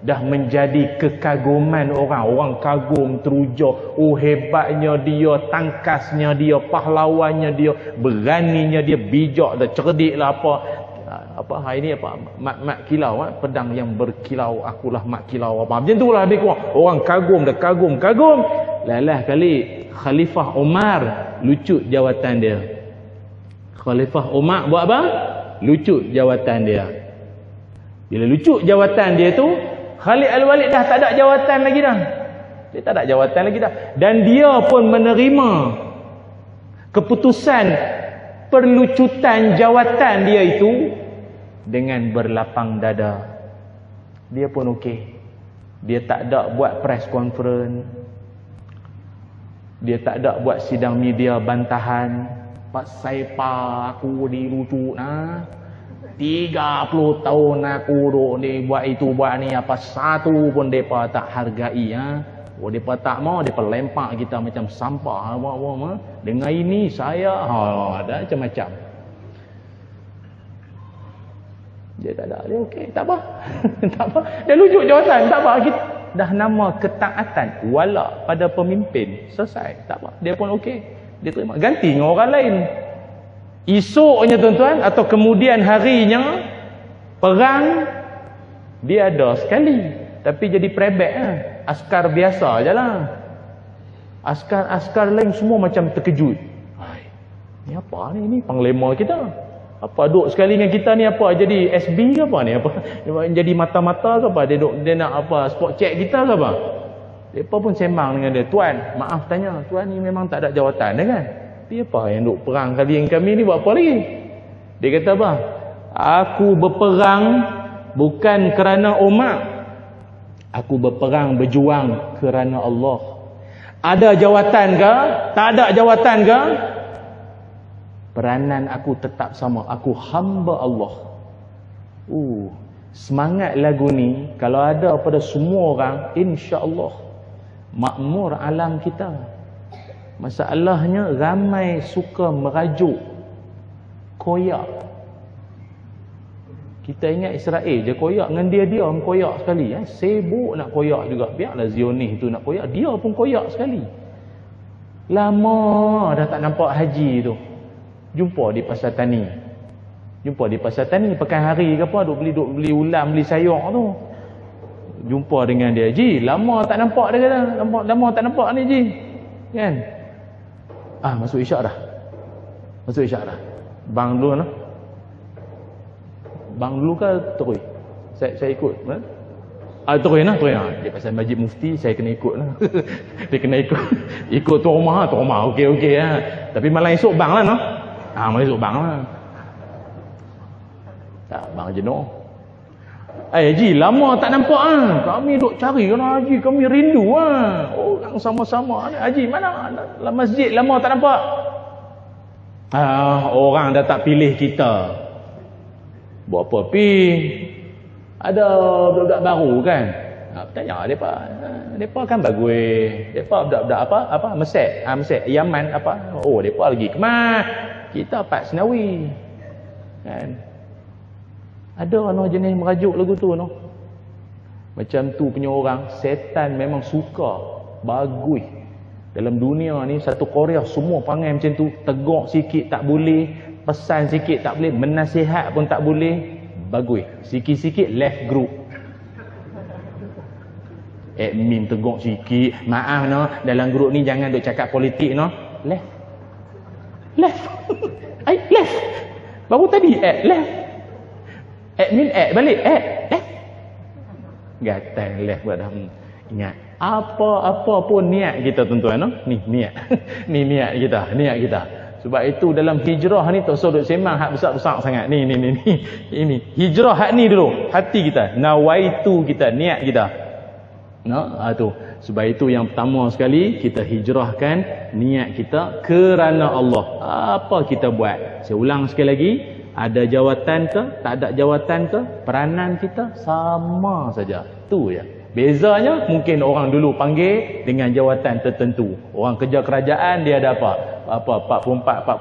dah menjadi kekaguman orang. Orang kagum, teruja. Oh, hebatnya dia, tangkasnya dia, pahlawannya dia, beraninya dia, bijak dah, cerdik lah apa hari ni apa mak kilau pedang yang berkilau, akulah mak kilau apa macam tu lah lebih kurang. Orang kagum dah, kagum. Lalah kali Khalifah Umar lucut jawatan dia. Khalifah Umar buat apa? Lucut jawatan dia. Bila lucut jawatan dia tu, Khalid Al-Walid dah tak ada jawatan lagi dah. Dia tak ada jawatan lagi dah. Dan dia pun menerima keputusan perlucutan jawatan dia itu dengan berlapang dada. Dia pun okey. Dia tak ada buat press conference. Dia tak ada buat sidang media bantahan. Pak Saipa aku dirucut 30 tahun aku duk ni buat itu buat ni, apa satu pun depa tak hargai depa tak mau, depa lempak kita macam sampah dengan ini saya ada macam-macam. Dia tak ada, dia okey, tak apa. Tak apa. Dia lujuk jawatan, tak apa. Kita dah nama ketaatan wala pada pemimpin, selesai, tak apa. Dia pun okey. Dia terima, ganti dengan orang lain. Esoknya tuan-tuan atau kemudian harinya perang dia ada sekali, tapi jadi prebek askar biasa je lah. Askar lain semua macam terkejut. Ni apa ni? Ni panglima kita. Apa duk sekali dengan kita ni apa? Jadi SB ke apa ni? Apa? Jadi mata-mata ke apa? Dia nak apa? Spot check kita ke apa? Mereka pun sembang dengan dia. Tuan, maaf tanya. Tuan ni memang tak ada jawatan dia kan? Tapi apa yang duk perang kali yang kami ni buat apa lagi? Dia kata apa? Aku berperang bukan kerana umat. Aku berperang berjuang kerana Allah. Ada jawatan ke? Tak ada jawatan ke? Peranan aku tetap sama. Aku hamba Allah. Semangat lagu ni kalau ada pada semua orang, insya-Allah makmur alam kita. Masalahnya ramai suka merajuk koyak. Kita ingat Israel je koyak, dengan dia koyak sekali. Sibuk nak koyak juga. Biarlah Zionis tu nak koyak, dia pun koyak sekali. Lama dah tak nampak haji tu. Jumpa di pasar tani. Pekan hari ke apa, duk beli ulam, beli sayur tu. Jumpa dengan dia, Ji, lama tak nampak dia kata. Lama tak nampak ni, Ji. Kan? Masuk isyak dah. Bang dulu lah. Bang dulu ke terus? Saya ikut. Terus lah. Dia pasal Masjid Mufti, saya kena ikut lah. Dia kena ikut. Ikut tu rumah. Okey lah. Tapi malam esok bang lah, no? Malam esok bang lah. Tak, bang jenuh. Haji, lama tak nampak Kami duk cari lah, Haji. Kami rindu orang sama-sama. Haji, mana? Masjid lama tak nampak. Orang dah tak pilih kita. Buat apa pi? Ada budak-budak baru kan? Tanya depa kan bagus. Depa budak-budak apa? Mesir, Yaman apa? Depa lagi kemas. Kita Pak Senawi. Kan? Ada jenis merajuk lagu tu Macam tu punya orang, setan memang suka. Bagus. Dalam dunia ni satu Korea semua panggil macam tu. Tegak sikit tak boleh, pesan sikit tak boleh, menasihat pun tak boleh. Bagus. Sikit-sikit left group. Admin tegak sikit, maaf dalam grup ni jangan duk cakap politik Left. Left. Baru tadi left. Admin balik left. Gatal left buat dah. Ingat, apa pun niat kita tuan-tuan ni niat. Ni niat kita. Sebab itu dalam hijrah ni tak usah duk sembang hak besar-besar sangat. Ni. Ini hijrah hak ni dulu, hati kita. Nawaitu kita, niat kita. Tu. Sebab itu yang pertama sekali kita hijrahkan niat kita kerana Allah. Apa kita buat? Saya ulang sekali lagi, ada jawatan ke, tak ada jawatan ke, peranan kita sama saja. Tu ya. Bezanya mungkin orang dulu panggil dengan jawatan tertentu. Orang kerja kerajaan dia ada apa? 44,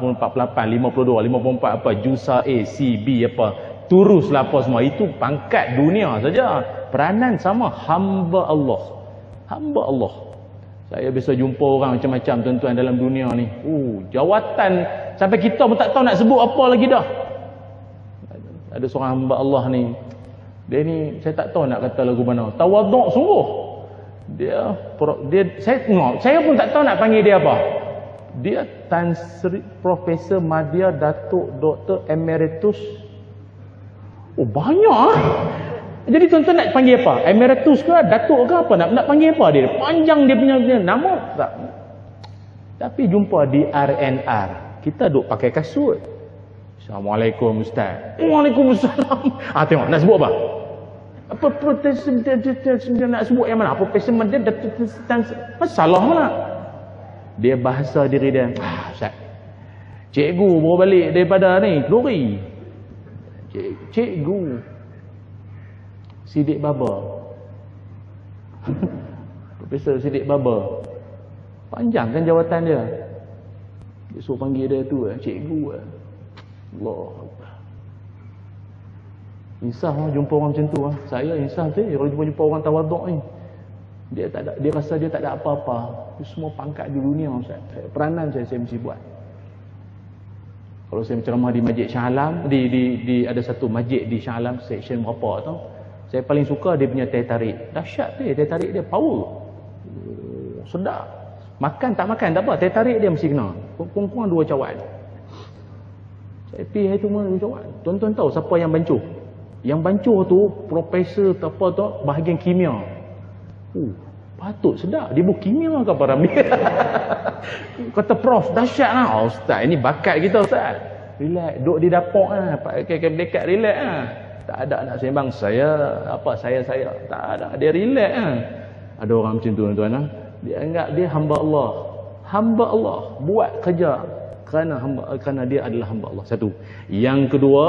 48, 52, 54 apa? Jusa A, C, B apa? Turus lah apa semua. Itu pangkat dunia saja. Peranan sama, hamba Allah. Saya biasa jumpa orang macam-macam tuan-tuan dalam dunia ni. Jawatan sampai kita pun tak tahu nak sebut apa lagi dah. Ada seorang hamba Allah ni. Dia ni saya tak tahu nak kata lagu mana. Tawaduk sungguh. Dia saya pun tak tahu nak panggil dia apa. Dia Tan Sri Profesor Madya Datuk Dr. Emeritus. Banyak Jadi tuan-tuan nak panggil apa? Emeritus ke? Datuk ke apa? Nak panggil apa dia? Panjang dia punya nama tak. Tapi jumpa di RNR, kita duk pakai kasut. Assalamualaikum Ustaz. Waalaikumsalam. Tengok nak sebut apa? Apa Protestan nak sebut yang mana? Protestan dia masalah mana? Dia bahasa diri dia. Ustaz. Cikgu baru balik daripada ni, Lori. Cikgu Sidik Baba. Profesor Sidik Baba. Panjang kan jawatan dia. Dia suruh panggil dia tu cikgu. Allah. Insaf jumpa orang macam tu. Saya insaf kalau jumpa orang tawaduk ni. Dia rasa dia tak ada apa-apa. Dia semua pangkat di dunia Ustaz. Peranan saya mesti buat. Kalau saya menceramah di Masjid Shah Alam, ada satu masjid di Shah Alam section berapa tu. Saya paling suka dia punya teh tarik. Dahsyat teh tarik dia power. Sedap. Makan tak makan tak apa, teh tarik dia mesti kena. Kurang-kurang 2 cawan. Saya pergi itu mana 2 cawan. Tuan-tuan tahu siapa yang bancuh? Yang bancuh tu profesor apa tu bahagian kimia. Patut sedap. Dia bukan kimia ke apa dia? Kata prof, dahsyat lah. Ustaz, ini bakat kita Ustaz. Relax, duduk di dapur pakai dekat relax Tak ada nak sembang saya. Tak ada. Dia relax Ada orang macam tu tuan-tuan Dia anggap dia hamba Allah. Hamba Allah. Buat kerja kerana dia adalah hamba Allah. Satu. Yang kedua,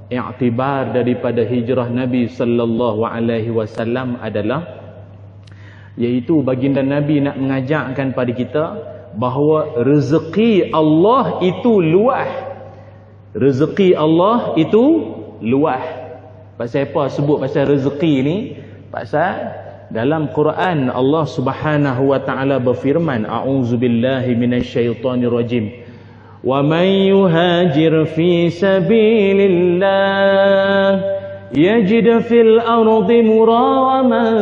i'tibar daripada hijrah Nabi sallallahu alaihi wasallam adalah iaitu baginda Nabi nak mengajarkan pada kita bahawa rezeki Allah itu luas. Rezeki Allah itu luas. Pasal apa sebut pasal rezeki ni? Pasal Dalam Quran Allah Subhanahu wa taala berfirman, a'udzubillahi minasyaitonir rajim. Wa man yuhajir fi sabilillah yajid fil ardi muragaman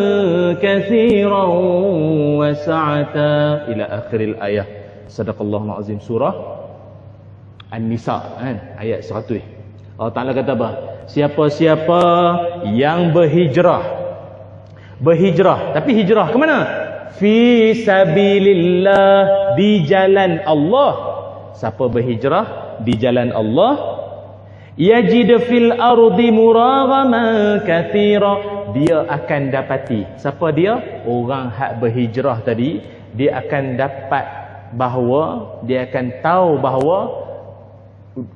katsiran wa sa'ata ila akhiril ayah. Sadaqallahul azim. Surah An-Nisa kan, ayat 100. Allah Taala kata apa? Siapa-siapa yang berhijrah, tapi hijrah ke mana? Fi sabilillah, di jalan Allah. Siapa berhijrah di jalan Allah, yajid fil ardi muragaman katsira, dia akan dapati. Siapa dia? Orang hak berhijrah tadi, dia akan dapat bahawa, dia akan tahu bahawa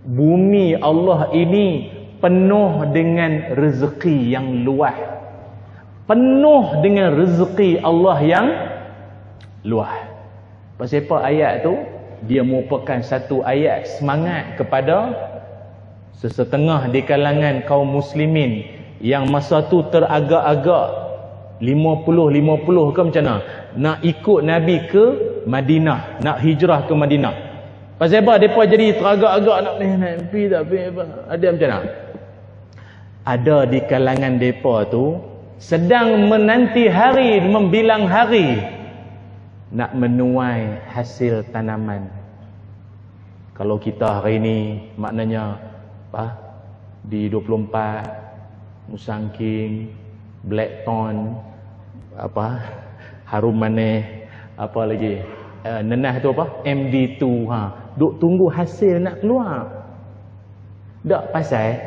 bumi Allah ini penuh dengan rezeki yang luas. Penuh dengan rezeki Allah yang luas. Pasal apa ayat tu? Dia merupakan satu ayat semangat kepada sesetengah di kalangan kaum muslimin yang masa tu teragak-agak 50-50 ke macam mana, nak ikut Nabi ke Madinah, nak hijrah ke Madinah. Pasal apa mereka jadi teragak-agak nak pergi tak pergi apa? Ada macam mana? Ada di kalangan mereka tu sedang menanti hari, membilang hari nak menuai hasil tanaman. Kalau kita hari ini maknanya apa? Di 24 Musangking, Blackthorn, apa? Harum Manis, apa lagi? Nenah tu apa? MD2 duk tunggu hasil nak keluar. Tak pasal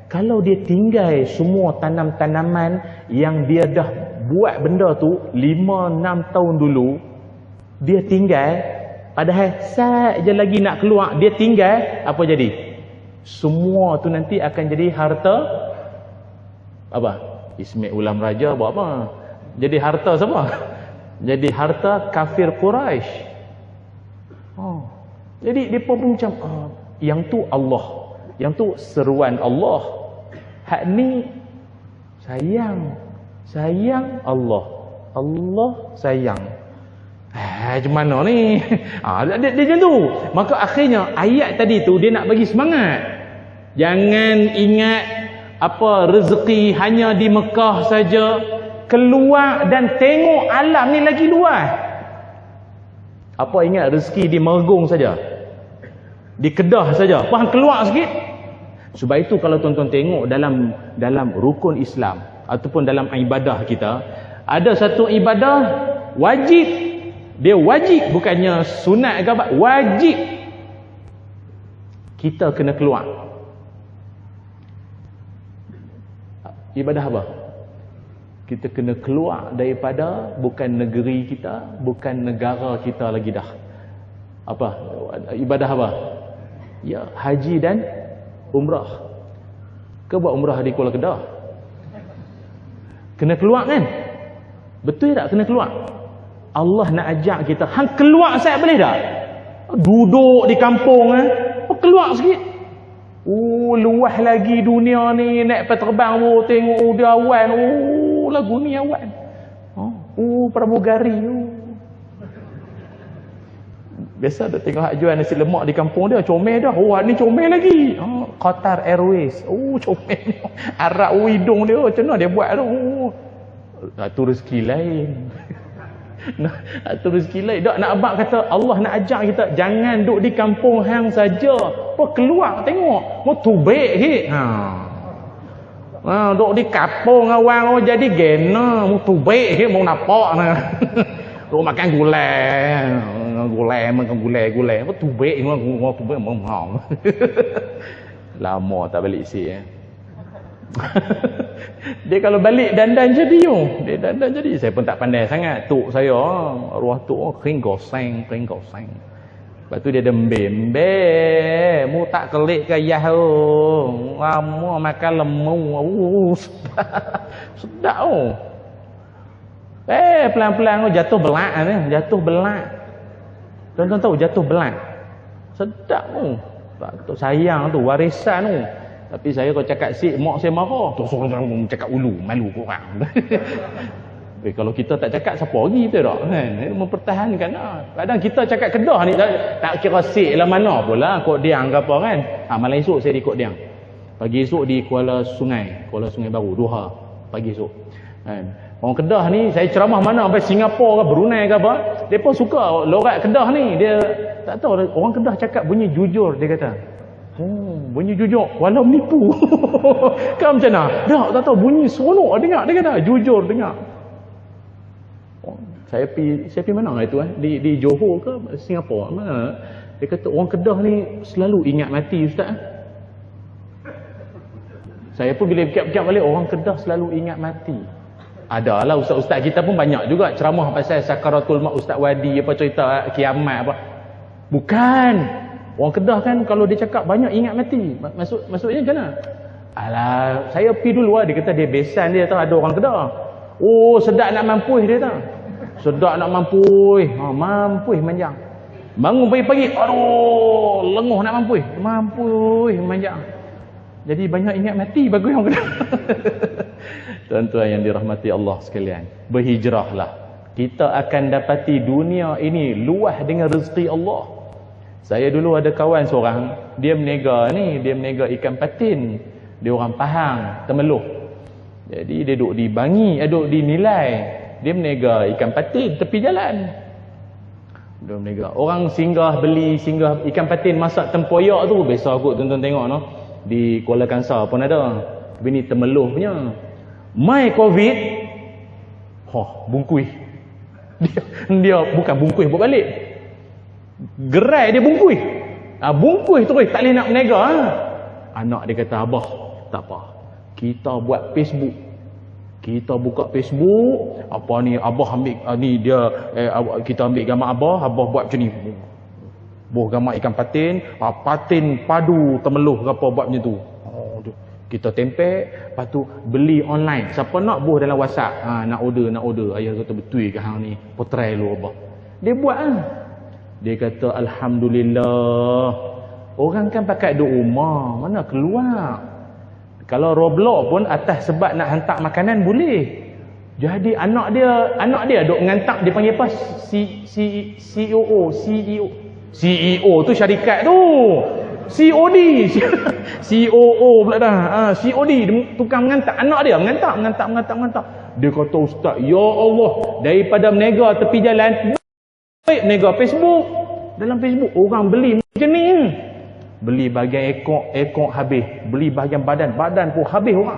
kalau dia tinggal semua tanam-tanaman yang dia dah buat benda tu 5-6 tahun dulu, dia tinggal, padahal sat je lagi nak keluar, dia tinggal, apa jadi? Semua tu nanti akan jadi harta apa? Ismail Ulam Raja buat apa? Jadi harta siapa? Jadi harta kafir Quraisy. Jadi dia pun macam yang tu Allah, yang tu seruan Allah. Hak ni sayang Allah. Allah sayang. Macam mana ni? Dia macam tu. Maka akhirnya ayat tadi tu dia nak bagi semangat. Jangan ingat apa rezeki hanya di Mekah saja. Keluar dan tengok alam ni lagi luas. Apa ingat rezeki di Mergung saja? Di Kedah saja. Faham keluar sikit? Sebab itu kalau tuan-tuan tengok dalam rukun Islam ataupun dalam ibadah kita, ada satu ibadah wajib. Dia wajib, bukannya sunat ke apa, wajib. Kita kena keluar. Ibadah apa? Kita kena keluar daripada bukan negeri kita, bukan negara kita lagi dah. Apa? Ibadah apa? Ya, haji dan umrah. Ke buat umrah di Kuala Kedah? Kena keluar kan? Betul tak kena keluar? Allah nak ajak kita, hang keluar saya boleh tak? Duduk di kampung keluar sikit. Luas lagi dunia ni, naik terbang tengok dia awan. Lagu ni awan. Pramugari. Biasa dah tengok hak jual nasi lemak di kampung dia, comel dah. Ni comel lagi. Qatar Airways. Comel. Arak hidung dia, macam mana dia buat tu? Tu rezeki lain. Tu rezeki lain. Tak nak abang kata Allah nak ajak kita, jangan duduk di kampung hang saja. Keluar tengok. Mau tu baik duduk di kampung awang jadi gena. Mau tu baik mau nampak nah. Duk makan gulai makan gulai. Apa tu baik ngau tu baik mau. Lama tak balik si dia kalau balik dandan jadi dia dandan jadi. Saya pun tak pandai sangat. Tok saya arwah tok kering goseng. Lepas tu dia dembe mu tak kelik ke yah lama makan lemu sedap pelan-pelan jatuh belak tuan-tuan tahu jatuh belak sedap sayang tu warisan tu. Tapi saya kalau cakap mak saya marah. Terus orang cakap ulu, malu korang. Kalau kita tak cakap, siapa lagi kita tak? Kan? Mempertahankan lah. Kadang kita cakap Kedah ni, tak kira sik lah mana pula. Kok Diang ke apa kan. Malam esok saya di Kok Diang. Pagi esok di Kuala Sungai Baru, Doha. Pagi esok. Kan? Orang Kedah ni, saya ceramah mana, sampai Singapura ke Brunei ke apa, dia pun suka lorat Kedah ni. Dia tak tahu, orang Kedah cakap bunyi jujur, dia kata. Bunyi jujur, walau menipu. Kan macam mana? Tak tahu, bunyi seronok dengar, dia kata. Jujur dengar. Saya pergi mana itu di Johor ke Singapura mana, dia kata orang Kedah ni selalu ingat mati ustaz. Saya pun bila fikir-fikir balik, orang Kedah selalu ingat mati. Adalah ustaz-ustaz kita pun banyak juga ceramah pasal sakaratul maut, Ustaz Wadi apa cerita kiamat apa. Bukan, orang Kedah kan kalau dia cakap banyak ingat mati, maksudnya macam mana? Alah, saya pergi dulu dia kata dia besan dia tahu ada orang Kedah. Sedap nak mampuih dia tahu. Sedap nak mampuih. Mampuih manjang. Bangun pagi-pagi, aduh, lenguh nak mampuih. Mampuih manjang. Jadi banyak ingat mati bagi orang Kedah. Tuan-tuan yang dirahmati Allah sekalian, berhijrahlah. Kita akan dapati dunia ini luah dengan rezeki Allah. Saya dulu ada kawan seorang, dia menega ikan patin. Dia orang Pahang, Temeloh. Jadi dia duduk di Bangi, duduk di Nilai. Dia menega ikan patin tepi jalan. Dia menega. Orang singgah ikan patin masak tempoyak tu. Biasa aku tuan-tuan tengok no. Di Kuala Kangsar pun ada. Tapi ni Temeloh punya. Mai Covid. Bungkui. Dia bukan bungkui buat balik. Gerai dia bungkui. Bungkui terus tak boleh nak menega. Anak dia kata, abah, tak apa. Kita buat Facebook. Kita buka Facebook, apa ni abah ambil ni dia kita ambil gambar abah buat macam ni. Buh gambar ikan patin, patin padu Temeloh ke apa buat macam tu. Kita tempel, lepas tu beli online. Siapa nak buh dalam WhatsApp, nak order. Ayah kata betul ke hang ni? Potrai lu abah. Dia buat Dia kata alhamdulillah. Orang kan pakai duduk rumah, mana keluar. Kalau Roblox pun atas sebab nak hantar makanan boleh. Jadi anak dia duk ngantak, dia panggil apa? CEO tu syarikat tu. COD. COO pula dah. COD tukang mengantak. Anak dia mengantak. Dia kata, ustaz, ya Allah, daripada menega tepi jalan, baik menega Facebook. Dalam Facebook orang beli macam ni. Beli bahagian ekor habis, beli bahagian badan pun habis orang.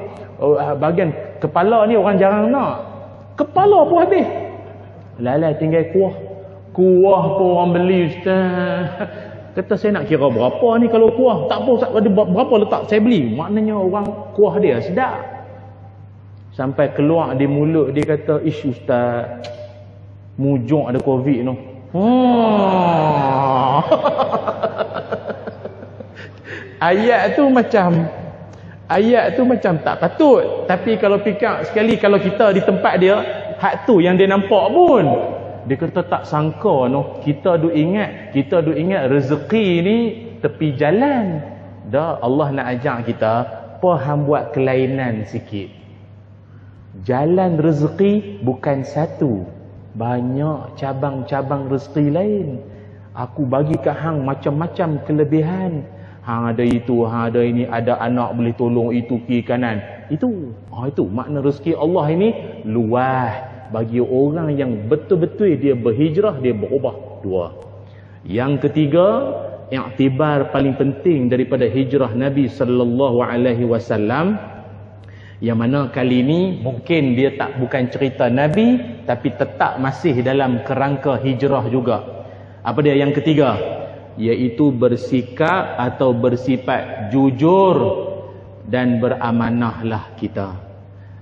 Bahagian kepala ni orang jarang nak. Kepala pun habis. Lalai tinggal kuah pun orang beli ustaz. Kata saya nak kira berapa ni kalau kuah. Tak apa ustaz, ada berapa letak saya beli. Maknanya orang kuah dia sedap. Sampai keluar di mulut dia kata, ish ustaz, mujung ada Covid tu. Ayat tu macam tak patut. Tapi kalau fikir sekali, kalau kita di tempat dia, hak tu yang dia nampak pun, dia kata tak sangka no. Kita duk ingat rezeki ni tepi jalan. Dah Allah nak ajak kita, apa hang buat kelainan sikit. Jalan rezeki bukan satu, banyak cabang-cabang rezeki lain. Aku bagi kat hang macam-macam kelebihan. Hang ada itu, hang ada ini, ada anak boleh tolong itu kiri kanan. Itu makna rezeki Allah ini luah bagi orang yang betul-betul dia berhijrah, dia berubah. Dua. Yang ketiga, iktibar paling penting daripada hijrah Nabi sallallahu alaihi wasallam, yang mana kali ini mungkin dia bukan cerita Nabi, tapi tetap masih dalam kerangka hijrah juga. Apa dia yang ketiga? Iaitu bersikap atau bersifat jujur dan beramanahlah kita.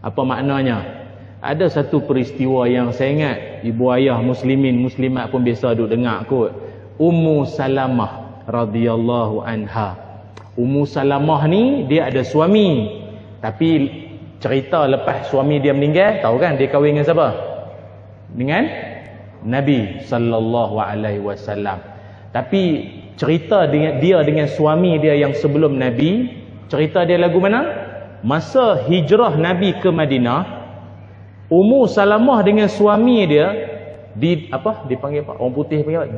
Apa maknanya? Ada satu peristiwa yang saya ingat, ibu ayah muslimin muslimat pun biasa duk dengar kot. Ummu Salamah radhiyallahu anha. Ummu Salamah ni dia ada suami, tapi cerita lepas suami dia meninggal, tahu kan dia kahwin dengan siapa? Dengan Nabi sallallahu alaihi wasallam. Tapi cerita dia dengan suami dia yang sebelum Nabi, cerita dia lagu mana? Masa hijrah Nabi ke Madinah, Ummu Salamah dengan suami dia dipanggil apa? Orang putih panggil apa?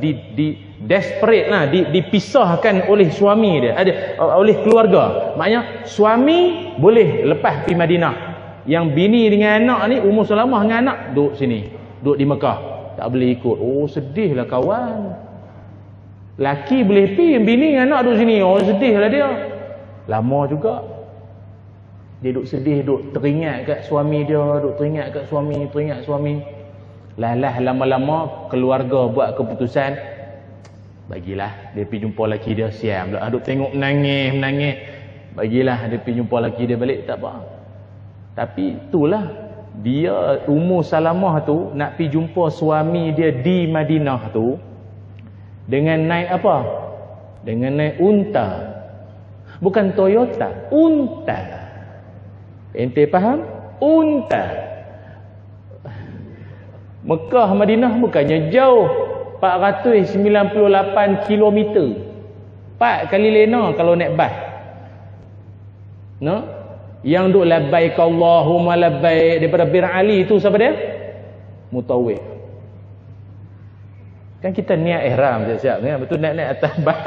Desperate lah, dipisahkan oleh suami dia, oleh keluarga. Maknanya suami boleh lepas pergi Madinah. Yang bini dengan anak ni, Ummu Salamah dengan anak duduk sini, duduk di Mekah. Tak boleh ikut. Oh, sedihlah kawan. Laki boleh pergi, bini dengan anak duduk sini. Oh, sedihlah dia. Lama juga dia duduk sedih, duduk teringat kat suami dia, duduk teringat kat suami. Lah lama-lama keluarga buat keputusan, bagilah dia pergi jumpa laki dia. Siam dah duduk tengok menangis. Bagilah dia pergi jumpa laki dia balik, tak apa. Tapi itulah dia, Ummu Salamah tu nak pergi jumpa suami dia di Madinah tu dengan naik apa? Dengan naik unta. Bukan Toyota, unta. Ente faham? Unta. Mekah Madinah bukannya jauh, 498 km. 4 kali lena kalau naik bas. No? Yang duk labbaik Allahumma labbaik daripada Bir Ali tu siapa dia? Mutawif. Kan kita niat ihram siap-siap kan, betul naik atas bas.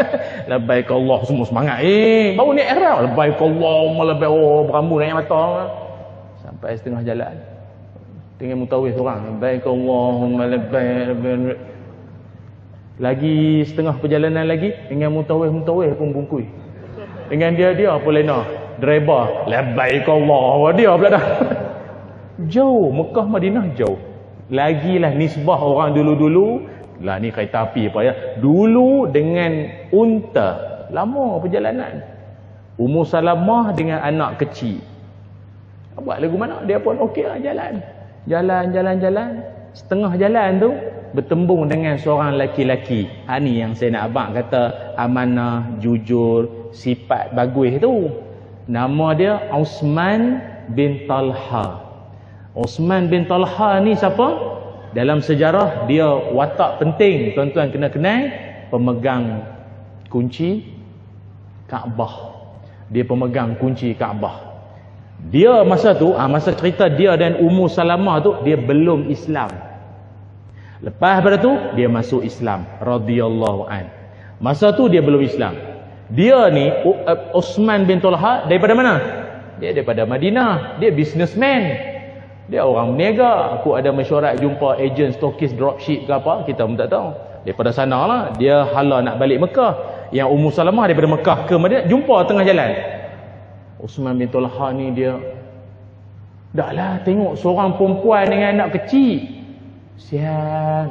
Labbaik Allah semua semangat. Baru niat ihram, labbaik Allahumma labbaik. Oh, berambut naik mata. Sampai setengah jalan. Dengan mutawif seorang, labbaik Allahumma labbaik. Lagi setengah perjalanan lagi dengan mutawif pun bungkui. Dengan dia apa lena? Driver, labbaik Allah. Dia pula dah. Jauh, Mekah Madinah jauh. Lagilah nisbah orang dulu-dulu. Lah ni kereta api apa ya? Dulu dengan unta. Lama perjalanan. Ummu Salamah dengan anak kecil. Buat lagu mana? Dia pun okey lah jalan. Jalan. Setengah jalan tu bertembung dengan seorang laki-laki. Ni yang saya nak abang kata amanah, jujur, sifat bagus tu. Nama dia Uthman bin Talha. Uthman bin Talha ni siapa? Dalam sejarah dia watak penting, tuan-tuan kena kenal, pemegang kunci Kaabah. Dia pemegang kunci Kaabah. Dia masa tu, masa cerita dia dan Ummu Salamah tu, dia belum Islam. Lepas pada tu dia masuk Islam radhiyallahu an. Masa tu dia belum Islam. Dia ni Uthman bin Talha daripada mana? Dia daripada Madinah. Dia businessman. Dia orang berniaga. Aku ada mesyuarat jumpa ejen stokis dropship ke apa, kita pun tak tahu. Daripada sana lah dia hala nak balik Mekah. Yang Ummu Salamah daripada Mekah ke Madinah, jumpa tengah jalan. Uthman bin Talha ni dia dah lah tengok seorang perempuan dengan anak kecil. Kesian.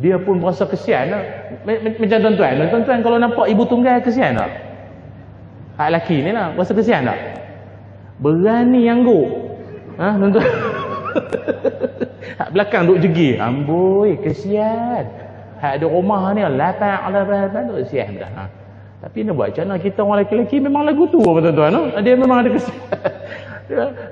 Dia pun berasa kesian lah. Macam tuan-tuan kalau nampak ibu tunggal kesian tak? Hak lelaki ni lah berasa kesian tak? Berani angguk. Tuan-tuan. Hak belakang duk jegi. Amboi kesian. Hak ada rumah ni lapang tu kesian dah. Tapi nak buat macam mana, kita orang lelaki memang lagu tu tuan-tuan. Dia memang ada kesian.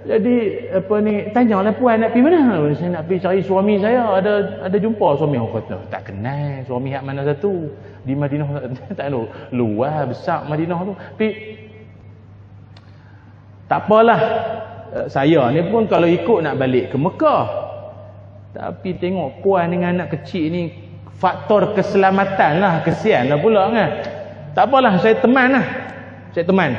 Jadi apa ni, tanyalah puan nak pergi mana? Saya nak pergi cari suami saya. Ada jumpa suami. Orang kata tak kenal suami hak mana satu di Madinah. Tak tahu luar besar Madinah tu. Tapi tak apalah, saya ni pun kalau ikut nak balik ke Mekah, tapi tengok puan dengan anak kecil ni, faktor keselamatan lah, kesian lah pula kan. Tak apalah, saya teman.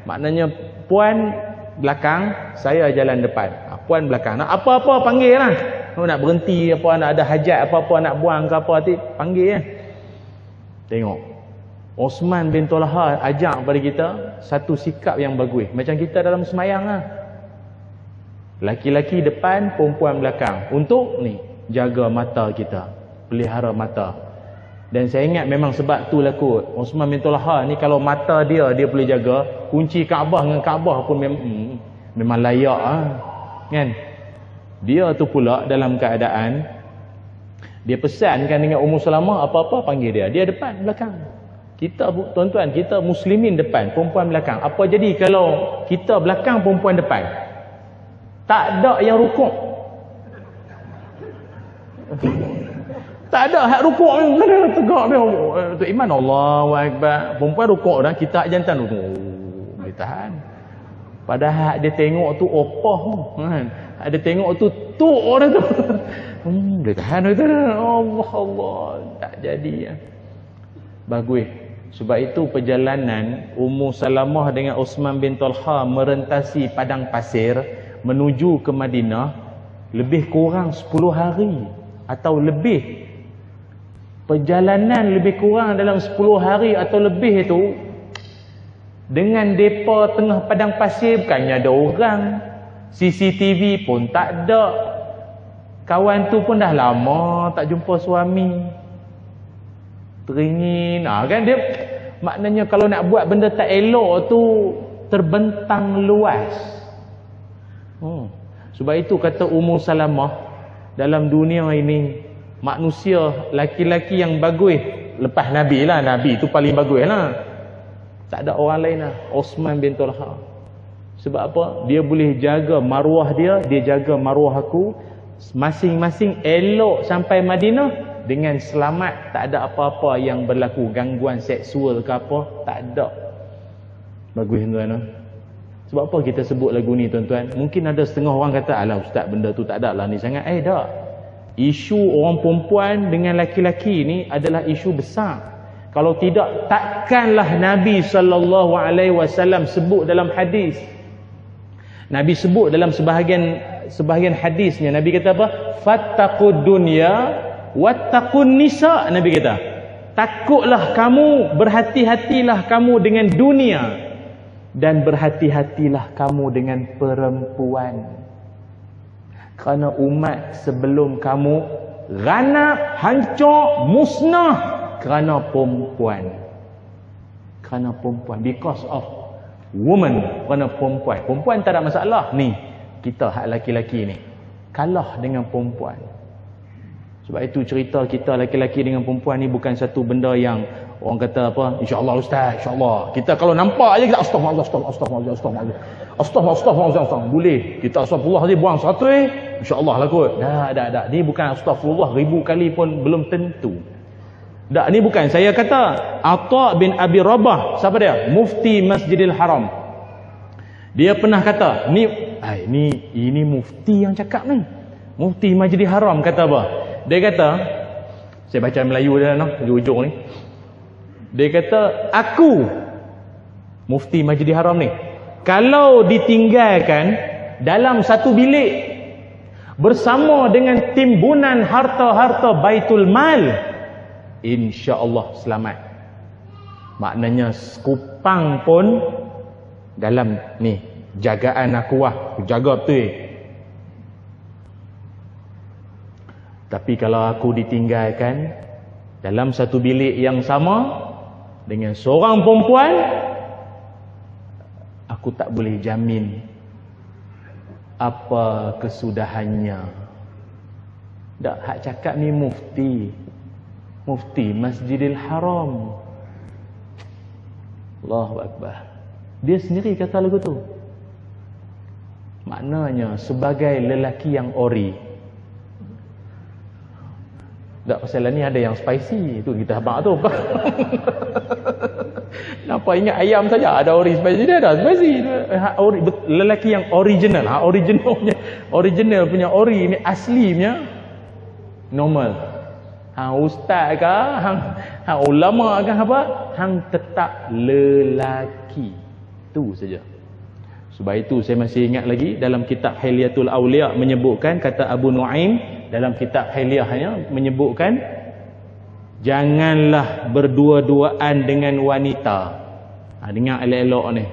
Maknanya puan belakang, saya jalan depan. Puan belakang. Nak apa-apa panggil lah. Nak berhenti apa, nak ada hajat apa-apa, nak buang ke apa, nanti panggil ya. Tengok. Uthman bin Talha ajak kepada kita satu sikap yang bagus. Macam kita dalam semayang lah. Laki-laki depan, perempuan belakang. Untuk ni, jaga mata kita. Pelihara mata. Dan saya ingat memang sebab tu lah kot. Uthman bin Talha ni kalau mata dia boleh jaga, kunci Kaabah dengan Kaabah pun memang layak kan. Dia tu pula dalam keadaan dia pesankan dengan Ummu Salamah, apa-apa panggil dia. Dia depan, belakang. Kita tuan-tuan, kita muslimin depan, perempuan belakang. Apa jadi kalau kita belakang, perempuan depan? Tak ada yang rukuk. Tak ada hak rukuk tegak dia. Tok Iman Allahu akbar. Perempuan rukuk dah, kita hak jantan boleh tahan. Padahal dia tengok tu opah kan. Ada tengok tu tuk orang tu. Dia tahan tu. Allah tak jadi ya. Bagus. Sebab itu perjalanan Ummu Salamah dengan Osman bin Talha merentasi padang pasir menuju ke Madinah lebih kurang 10 hari atau lebih. Perjalanan lebih kurang dalam 10 hari atau lebih itu, dengan depa tengah padang pasir bukannya ada orang, CCTV pun tak ada, kawan tu pun dah lama tak jumpa suami, teringin kan dia. Maknanya kalau nak buat benda tak elok tu terbentang luas. Sebab itu kata Ummu Salamah, dalam dunia ini manusia laki-laki yang bagus lepas Nabi lah, Nabi tu paling bagus lah, tak ada orang lain lah, Osman bin Talha. Sebab apa? Dia boleh jaga maruah dia jaga maruah aku, masing-masing elok sampai Madinah dengan selamat, tak ada apa-apa yang berlaku, gangguan seksual ke apa, tak ada. Bagus tuan-tuan. Sebab apa kita sebut lagu ni tuan-tuan? Mungkin ada setengah orang kata, alah ustaz benda tu tak ada lah ni sangat. Tak. Isu orang perempuan dengan laki-laki ni adalah isu besar. Kalau tidak, takkanlah Nabi SAW sebut dalam hadis. Nabi sebut dalam sebahagian hadisnya, Nabi kata apa? Fattaqud dunya wattaqun nisa. Nabi kata, takutlah kamu, berhati-hatilah kamu dengan dunia, dan berhati-hatilah kamu dengan perempuan. Kerana umat sebelum kamu ranak, hancur, musnah kerana perempuan. Kerana perempuan, because of woman, kerana perempuan. Perempuan tak ada masalah. Ni kita hak laki-laki ni kalah dengan perempuan. Sebab itu cerita kita laki-laki dengan perempuan ni bukan satu benda yang orang kata apa, insya-Allah ustaz, insya-Allah. Kita kalau nampak aja kita astagfirullah. Boleh kita astagfirullah dia buang satu insya-Allah lah kot. Dah. Ni bukan astagfirullah 1000 kali pun belum tentu. Dak, ni bukan saya kata. Atha bin Abi Rabah, siapa dia? Mufti Masjidil Haram. Dia pernah kata, ini mufti yang cakap ni. Mufti Masjidil Haram kata apa? Dia kata, saya baca Melayu dia di ujung ni. Dia kata, aku Mufti Masjidil Haram ni, kalau ditinggalkan dalam satu bilik bersama dengan timbunan harta-harta Baitul Mal, insya-Allah selamat. Maknanya sekupang pun dalam ni jagaan aku jaga betul. Tapi kalau aku ditinggalkan dalam satu bilik yang sama dengan seorang perempuan, aku tak boleh jamin apa kesudahannya. Tak, hak cakap ni Mufti Masjidil Haram. Allahu Akbar. Dia sendiri kata lagu tu. Maknanya sebagai lelaki yang ori. Tak, pasal ni ada yang spicy. Itu kita habaq tu. Nampak ingat ayam saja ada ori spicy, dia ada spicy. Lelaki yang original, original punya ori ni asli punya normal. Ustaz ke, ulama ke apa, hang tetap lelaki. Tu saja. Sebab itu saya masih ingat lagi dalam kitab Hilyatul Auliya menyebutkan, kata Abu Nuaim dalam kitab Hilyahnya menyebutkan, janganlah berdua-duaan dengan wanita. Dengar elok-elok ni.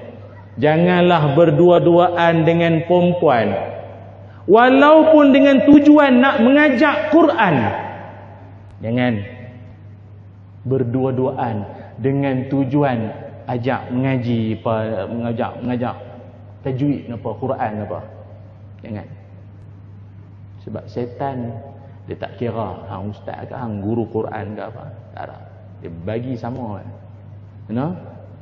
Janganlah berdua-duaan dengan perempuan, walaupun dengan tujuan nak mengajak Quran. Jangan berdua-duaan dengan tujuan ajak mengaji, mengajak tajwid apa, Quran apa. Jangan. Sebab setan dia tak kira hang ustaz ke, hang guru Quran ke apa. Tak ada. Dia bagi sama kan.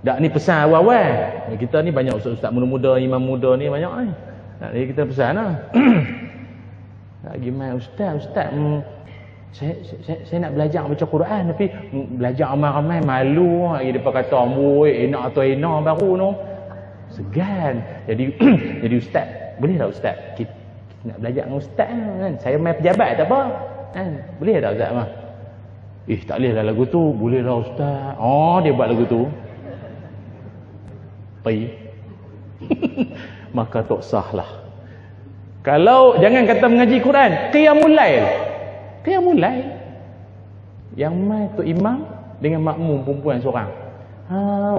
Tak, ni pesan awal-awal. Kita ni banyak ustaz-ustaz muda-muda, imam muda ni banyak ni. Jadi kita pesan lah. Gimana ustaz saya nak belajar baca Quran, tapi belajar ramai-ramai malu lagi. Depa kata amboi enak atau enak baru no. segan. Jadi jadi ustaz, boleh tak ustaz? Kita nak belajar dengan ustaz kan. Saya main pejabat tak apa. Kan? Boleh tak ustaz mah? Tak boleh lah lagu tu. Boleh lah ustaz. Oh, dia buat lagu tu. Pergi. Maka tak sah lah. Kalau jangan kata mengaji Quran, qiyamul lail. Qiyamul lail. Yang mai tu imam dengan makmum perempuan seorang.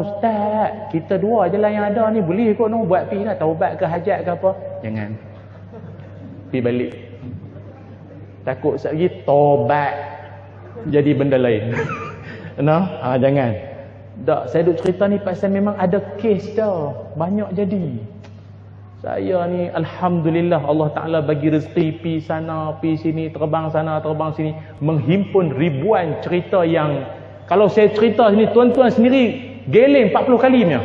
Ustaz, kita dua je lah yang ada ni, boleh kot no buat pergi lah taubat ke hajat ke apa. Jangan. Pergi balik. Takut sekejap lagi taubat jadi benda lain. No? Jangan. Tak, saya duk cerita ni pasal memang ada kes dah. Banyak jadi. Saya ni alhamdulillah Allah Taala bagi rezeki pi sana, pi sini, terbang sana, terbang sini, menghimpun ribuan cerita yang kalau saya cerita sini tuan-tuan sendiri geleng 40 kali punya.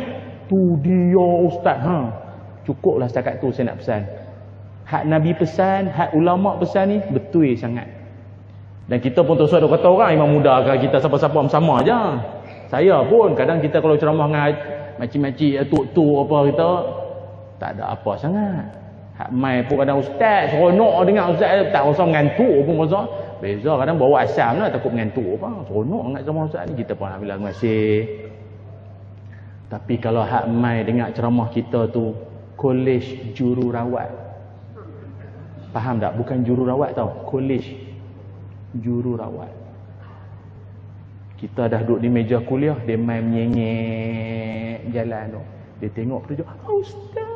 Tu dia ustaz. Cukuplah setakat tu saya nak pesan. Hak Nabi pesan, hak ulama pesan ni betul sangat. Dan kita pun terus ada kata orang imam muda ke kita siapa-siapa sama je. Saya pun kadang kita kalau ceramah dengan makcik-makcik tok-tok apa kita tak ada apa sangat. Hak mai pun kadang ustaz seronok dengar ustaz tak rasa mengantuk pun rasa. Beza kadang bawa asam lah takut mengantuk apa. Seronok sangat sama ustaz ni kita pun nak bilang terima kasih. Tapi kalau hak mai dengar ceramah kita tu kolej jururawat. Faham tak? Bukan jururawat tau. Kolej jururawat. Kita dah duduk di meja kuliah, dia main menyenyek jalan tu. Dia tengok tu, ustaz.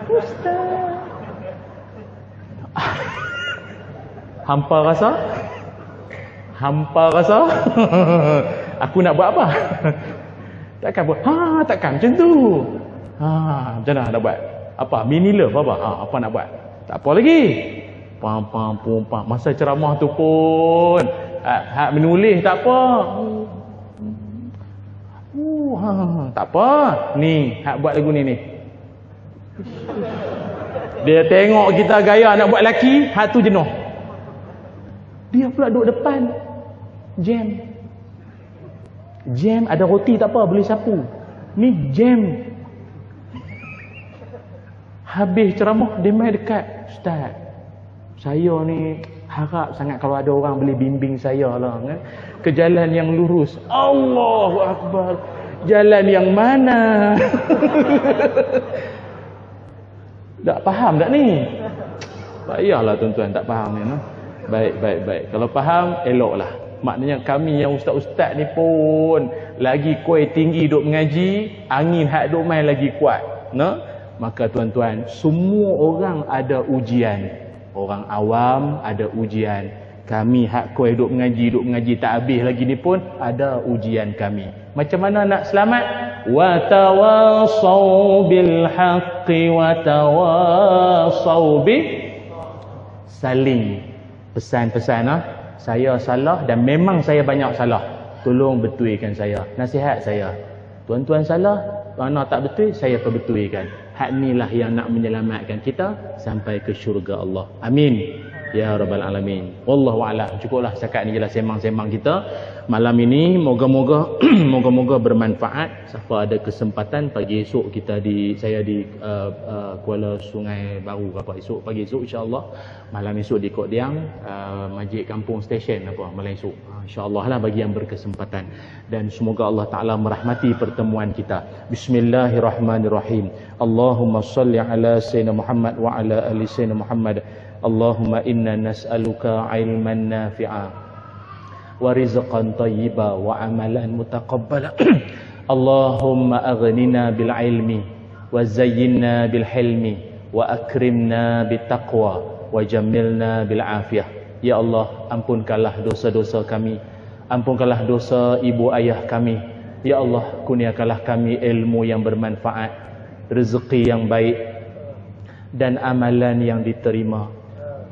Ustaz. Hampa rasa? Hampa rasa? Aku nak buat apa? Takkan buat. Takkan macam tu. Macam mana nak buat? Apa? Mini love apa? Apa nak buat? Tak apa lagi. Pam. Masa ceramah tu pun hak menulis tak apa. Tak apa. Ni, hak buat lagu ni. Dia tengok kita gaya nak buat laki, hak tu jenuh. Dia pula duduk depan. Jam ada roti tak apa, boleh sapu. Ni jam. Habis ceramah, dia main dekat. Ustaz, saya ni harap sangat kalau ada orang boleh bimbing saya lah kan? Ke jalan yang lurus. Allahu Akbar. Jalan yang mana? Tak faham tak ni? Payahlah tuan-tuan tak faham ni. No? Baik. Kalau faham, eloklah. Maknanya kami yang ustaz-ustaz ni pun lagi kuai tinggi duk mengaji, angin hak duk main lagi kuat. No? Maka tuan-tuan, semua orang ada ujian. Orang awam ada ujian. Kami hak kuai duk mengaji tak habis lagi ni pun ada ujian kami. Macam mana nak selamat? Wa tawassaw bil haqqi wa tawassaw bi saling pesan-pesan saya salah dan memang saya banyak salah. Tolong betulkan saya. Nasihat saya. Tuan-tuan salah, mana tak betul saya perbetulkan. Hak inilah yang nak menyelamatkan kita sampai ke syurga Allah. Amin. Ya Rabbal Alamin. Wallahu a'lam. Cukuplah setakat ni jelah sembang-sembang kita malam ini. Moga-moga moga-moga bermanfaat. Siapa ada kesempatan pagi esok saya di Kuala Sungai Baru esok pagi esok insya-Allah. Malam esok di Kok Diang, Masjid Kampung Station malam esok. Insya-Allah lah bagi yang berkesempatan. Dan semoga Allah Taala merahmati pertemuan kita. Bismillahirrahmanirrahim. Allahumma salli ala sayyidina Muhammad wa ala ali sayyidina Muhammad. Allahumma inna nas'aluka ilman nafi'a wa rizqan tayyiba wa amalan mutaqabbala. Allahumma aghnina bil ilmi wa zayyinna bil hilmi wa akrimna bit taqwa wa jammilna bil afiyah. Ya Allah, ampunkanlah dosa-dosa kami, ampunkanlah dosa ibu ayah kami. Ya Allah, kurniakanlah kami ilmu yang bermanfaat, rezeki yang baik dan amalan yang diterima.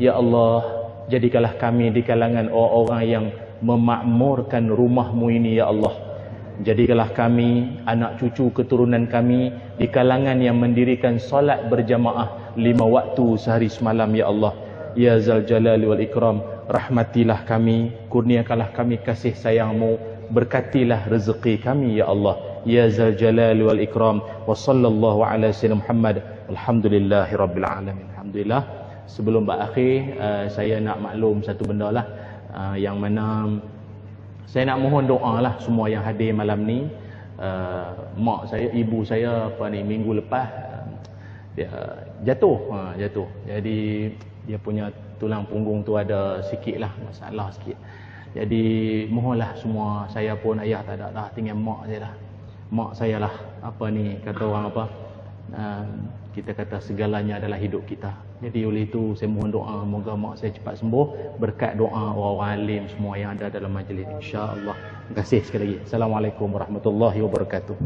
Ya Allah, jadikanlah kami di kalangan orang-orang yang memakmurkan rumah-Mu ini ya Allah. Jadikanlah kami, anak cucu keturunan kami di kalangan yang mendirikan solat berjamaah 5 waktu sehari semalam ya Allah. Ya Zal Jalali wal Ikram, rahmatilah kami, kurniakanlah kami kasih sayang-Mu, berkatilah rezeki kami ya Allah. ya zal jalali wal ikram. Wa sallallahu ala sayyidina Muhammad. Alhamdulillahirabbil alamin. Alhamdulillah. Sebelum berakhir, saya nak maklum satu benda lah, yang mana saya nak mohon doa lah semua yang hadir malam ni. Mak saya, ibu saya minggu lepas dia jatuh. Jadi dia punya tulang punggung tu ada sikit lah masalah sikit. Jadi mohonlah semua, saya pun ayah tak ada dah, tinggal mak saya lah. Mak saya lah, kata orang kita kata segalanya adalah hidup kita. Jadi oleh itu saya mohon doa moga mak saya cepat sembuh berkat doa orang-orang alim semua yang ada dalam majlis, insya-Allah. Terima kasih sekali lagi. Assalamualaikum warahmatullahi wabarakatuh.